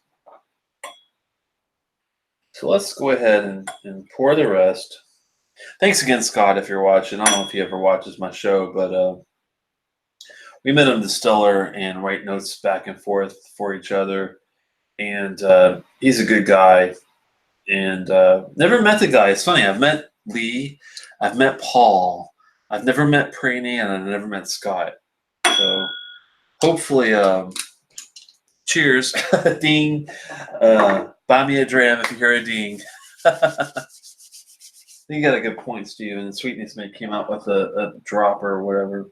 So let's go ahead and pour the rest. Thanks again, Scott, if you're watching. I don't know if he ever watches my show, but we met on Distiller and write notes back and forth for each other. And he's a good guy. And never met the guy. It's funny. I've met Lee. I've met Paul. I've never met Praney, and I've never met Scott. So hopefully, cheers. Ding. Buy me a dram if you hear a ding. You got a good point, Steven. The sweetness may came out with a drop or whatever.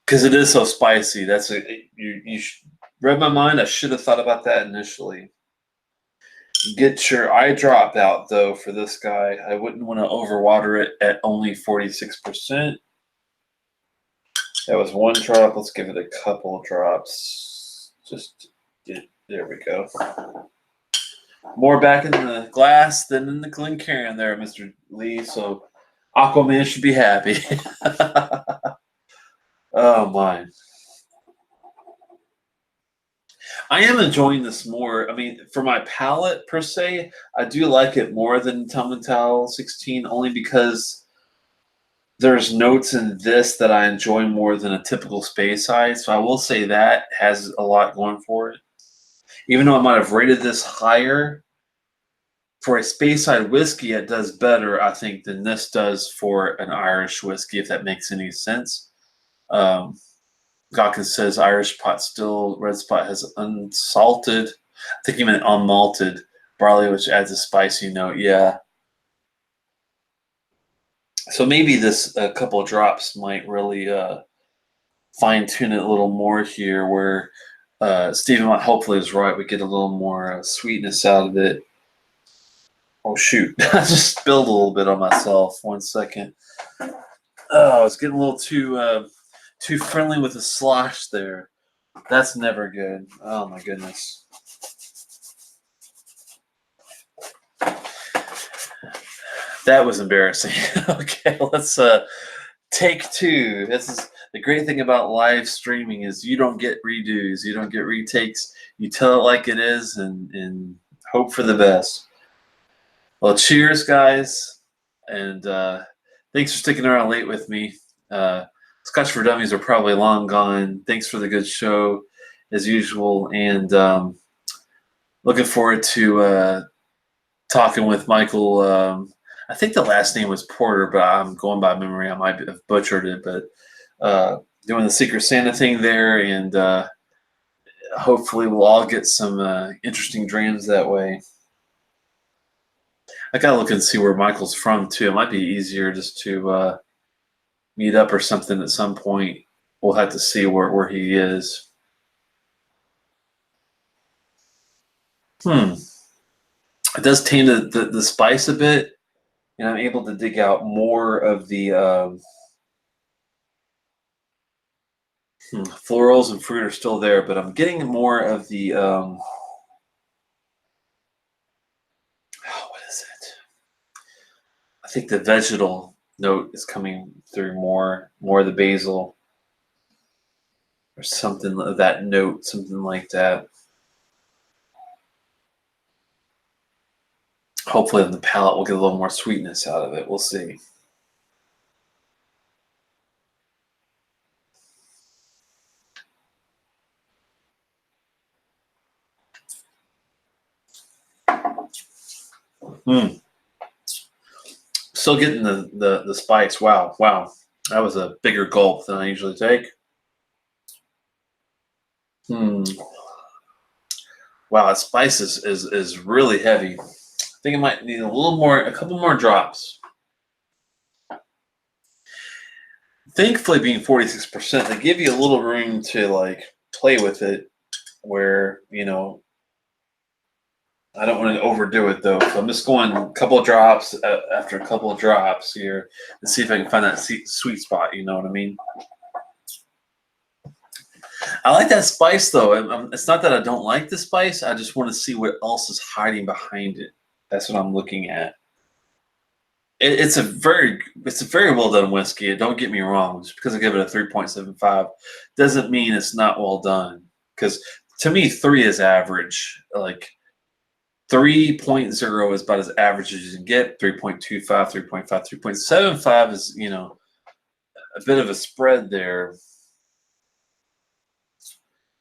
Because it is so spicy. That's you read my mind. I should have thought about that initially. Get your eye drop out though for this guy. I wouldn't want to overwater it at only 46%. That was one drop. Let's give it a couple drops. There we go. More back in the glass than in the Glencairn there, Mr. Lee. So Aquaman should be happy. Oh my. I am enjoying this more. I mean, for my palate per se, I do like it more than Tomintoul 16, only because there's notes in this that I enjoy more than a typical Speyside. So I will say that has a lot going for it. Even though I might have rated this higher, for a Speyside whiskey, it does better, I think, than this does for an Irish whiskey, if that makes any sense. Gawkins says Irish pot still, red spot has unsalted. I think he meant unmalted barley, which adds a spicy note. Yeah. So maybe a couple of drops might really fine tune it a little more here, where Stephen hopefully is right. We get a little more sweetness out of it. Oh shoot! I just spilled a little bit on myself. 1 second. Oh, I was getting a little too friendly with the slosh there. That's never good. Oh my goodness. That was embarrassing. Okay, let's take two. This is the great thing about live streaming is you don't get redos, you don't get retakes. You tell it like it is and hope for the best. Well, cheers, guys, and thanks for sticking around late with me. Scotch for Dummies are probably long gone. Thanks for the good show, as usual, and looking forward to talking with Michael. I think the last name was Porter, but I'm going by memory. I might have butchered it, but doing the Secret Santa thing there, and hopefully we'll all get some interesting dreams that way. I gotta look and see where Michael's from too. It might be easier just to meet up or something at some point. We'll have to see where he is. It does taint the spice a bit, and I'm able to dig out more of the florals and fruit are still there, but I'm getting more of the what is it? I think the vegetal note is coming through more of the basil or something of that note, something like that. Hopefully on the palate we'll get a little more sweetness out of it. We'll see. Still getting the spice. Wow. That was a bigger gulp than I usually take. Wow, that spice is really heavy. I think it might need a couple more drops. Thankfully, being 46%, they give you a little room to like play with it. Where I don't want to overdo it though, so I'm just going a couple of drops after a couple of drops here to see if I can find that sweet spot. You know what I mean? I like that spice though. It's not that I don't like the spice. I just want to see what else is hiding behind it. That's what I'm looking at. It's a very well done whiskey. Don't get me wrong. Just because I give it a 3.75 doesn't mean it's not well done. Because to me, 3 is average. Like 3.0 is about as average as you can get. 3.25, 3.5, 3.75 is a bit of a spread there.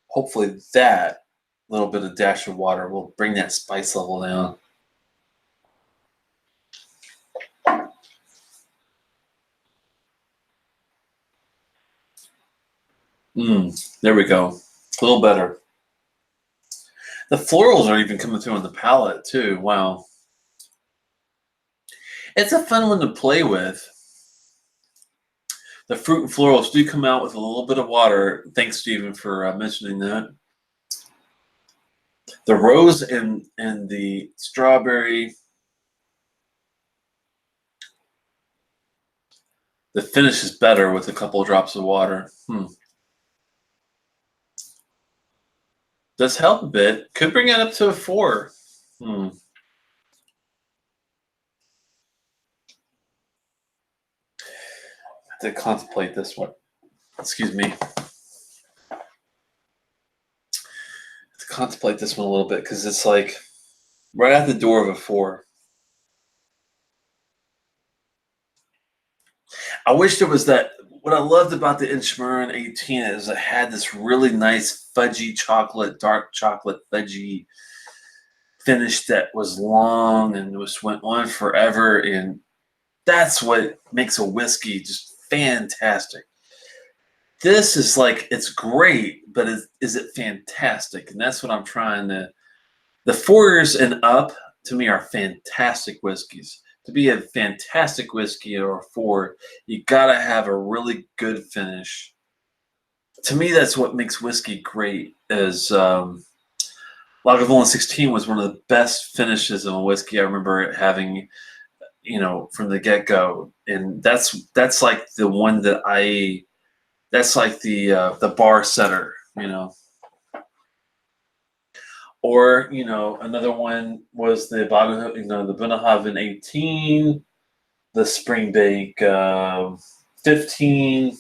Hopefully that little bit of dash of water will bring that spice level down. There we go. A little better. The florals are even coming through on the palate too. Wow. It's a fun one to play with. The fruit and florals do come out with a little bit of water. Thanks, Stephen, for mentioning that. The rose and the strawberry. The finish is better with a couple of drops of water. Does help a bit. Could bring it up to a 4. I have to contemplate this one. Excuse me. Contemplate this one a little bit because it's like right at the door of a 4. I wish there was that. What I loved about the Inchmurrin 18 is it had this really nice fudgy chocolate, dark chocolate fudgy finish that was long and just went on forever. And that's what makes a whiskey just fantastic. This is like, it's great, but is it fantastic? And that's what I'm trying to. The 4s and up to me are fantastic whiskeys. To be a fantastic whiskey or a 4, you gotta have a really good finish. To me, that's what makes whiskey great. Is Loch Lomund 16 was one of the best finishes of a whiskey I remember having, from the get go, and that's like the one that that's like the bar setter, Or, another one was the the Bunnahabhain 18, the Springbank 15,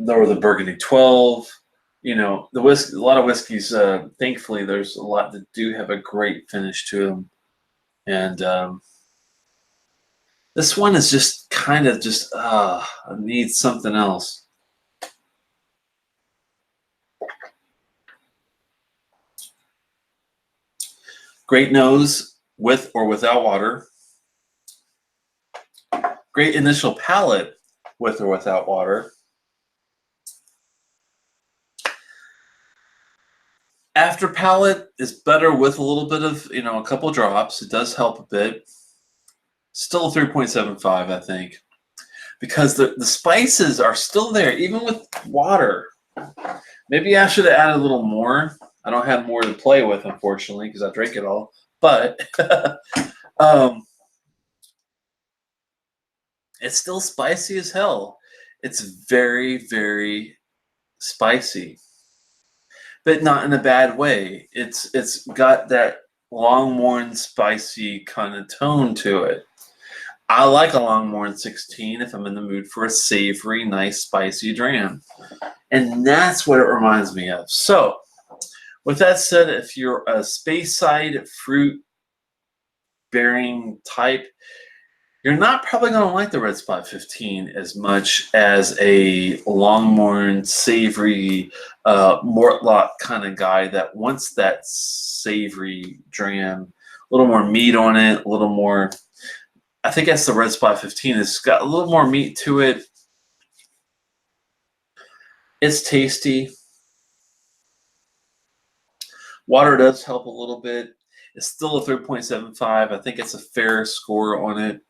or the Burgundy 12. The whiskey, a lot of whiskeys, thankfully, there's a lot that do have a great finish to them. And this one is just kind of just, I need something else. Great nose with or without water. Great initial palate with or without water. After palate is better with a little bit of, a couple drops. It does help a bit. Still 3.75, I think, because the spices are still there, even with water. Maybe I should have added a little more. I don't have more to play with, unfortunately, because I drank it all. But it's still spicy as hell. It's very, very spicy, but not in a bad way. It's got that Longmorn spicy kind of tone to it. I like a Longmorn 16 if I'm in the mood for a savory, nice, spicy dram. And that's what it reminds me of. So, with that said, if you're a Speyside fruit-bearing type, you're not probably going to like the Red Spot 15 as much as a Longmorn, savory, Mortlach kind of guy that wants that savory dram. A little more meat on it, a little more... I think that's the Red Spot 15. It's got a little more meat to it. It's tasty. Water does help a little bit. It's still a 3.75. I think it's a fair score on it.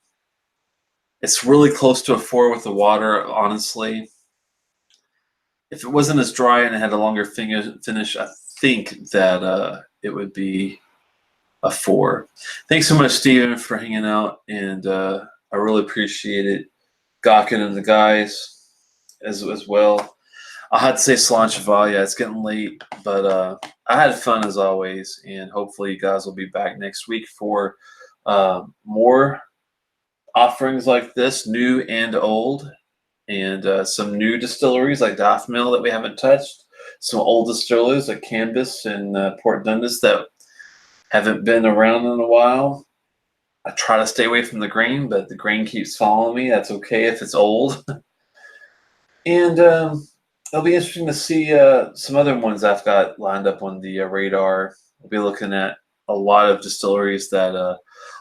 It's really close to a 4 with the water, honestly. If it wasn't as dry and it had a longer finish, I think that it would be a 4. Thanks so much, Steven, for hanging out, and I really appreciate it. Gawkin and the guys as well. I had to say Sláinte mhath. Yeah, it's getting late, but I had fun as always, and hopefully you guys will be back next week for more offerings like this, new and old, and some new distilleries like Daffmill that we haven't touched, some old distilleries like Canvas and Port Dundas that haven't been around in a while. I try to stay away from the grain, but the grain keeps following me. That's okay if it's old. And it'll be interesting to see some other ones I've got lined up on the radar. We'll be looking at a lot of distilleries that a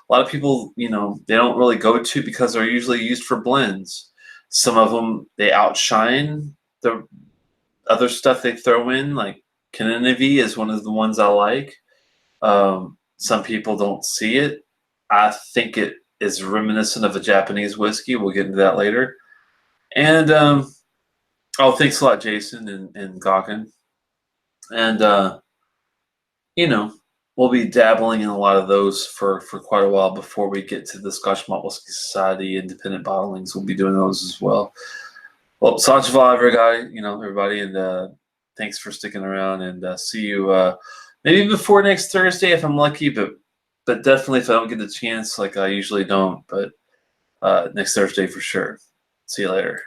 lot of people, they don't really go to because they're usually used for blends. Some of them, they outshine the other stuff they throw in, like Kinninevi is one of the ones I like. Some people don't see it. I think it is reminiscent of a Japanese whiskey. We'll get into that later. And thanks a lot, Jason and Gawkin. And we'll be dabbling in a lot of those for quite a while before we get to the Scotch Malt Whisky Society independent bottlings. We'll be doing those as well. Well, Sláinte mhath, everybody, and thanks for sticking around. And see you maybe before next Thursday if I'm lucky, but definitely if I don't get the chance, like I usually don't. But next Thursday for sure. See you later.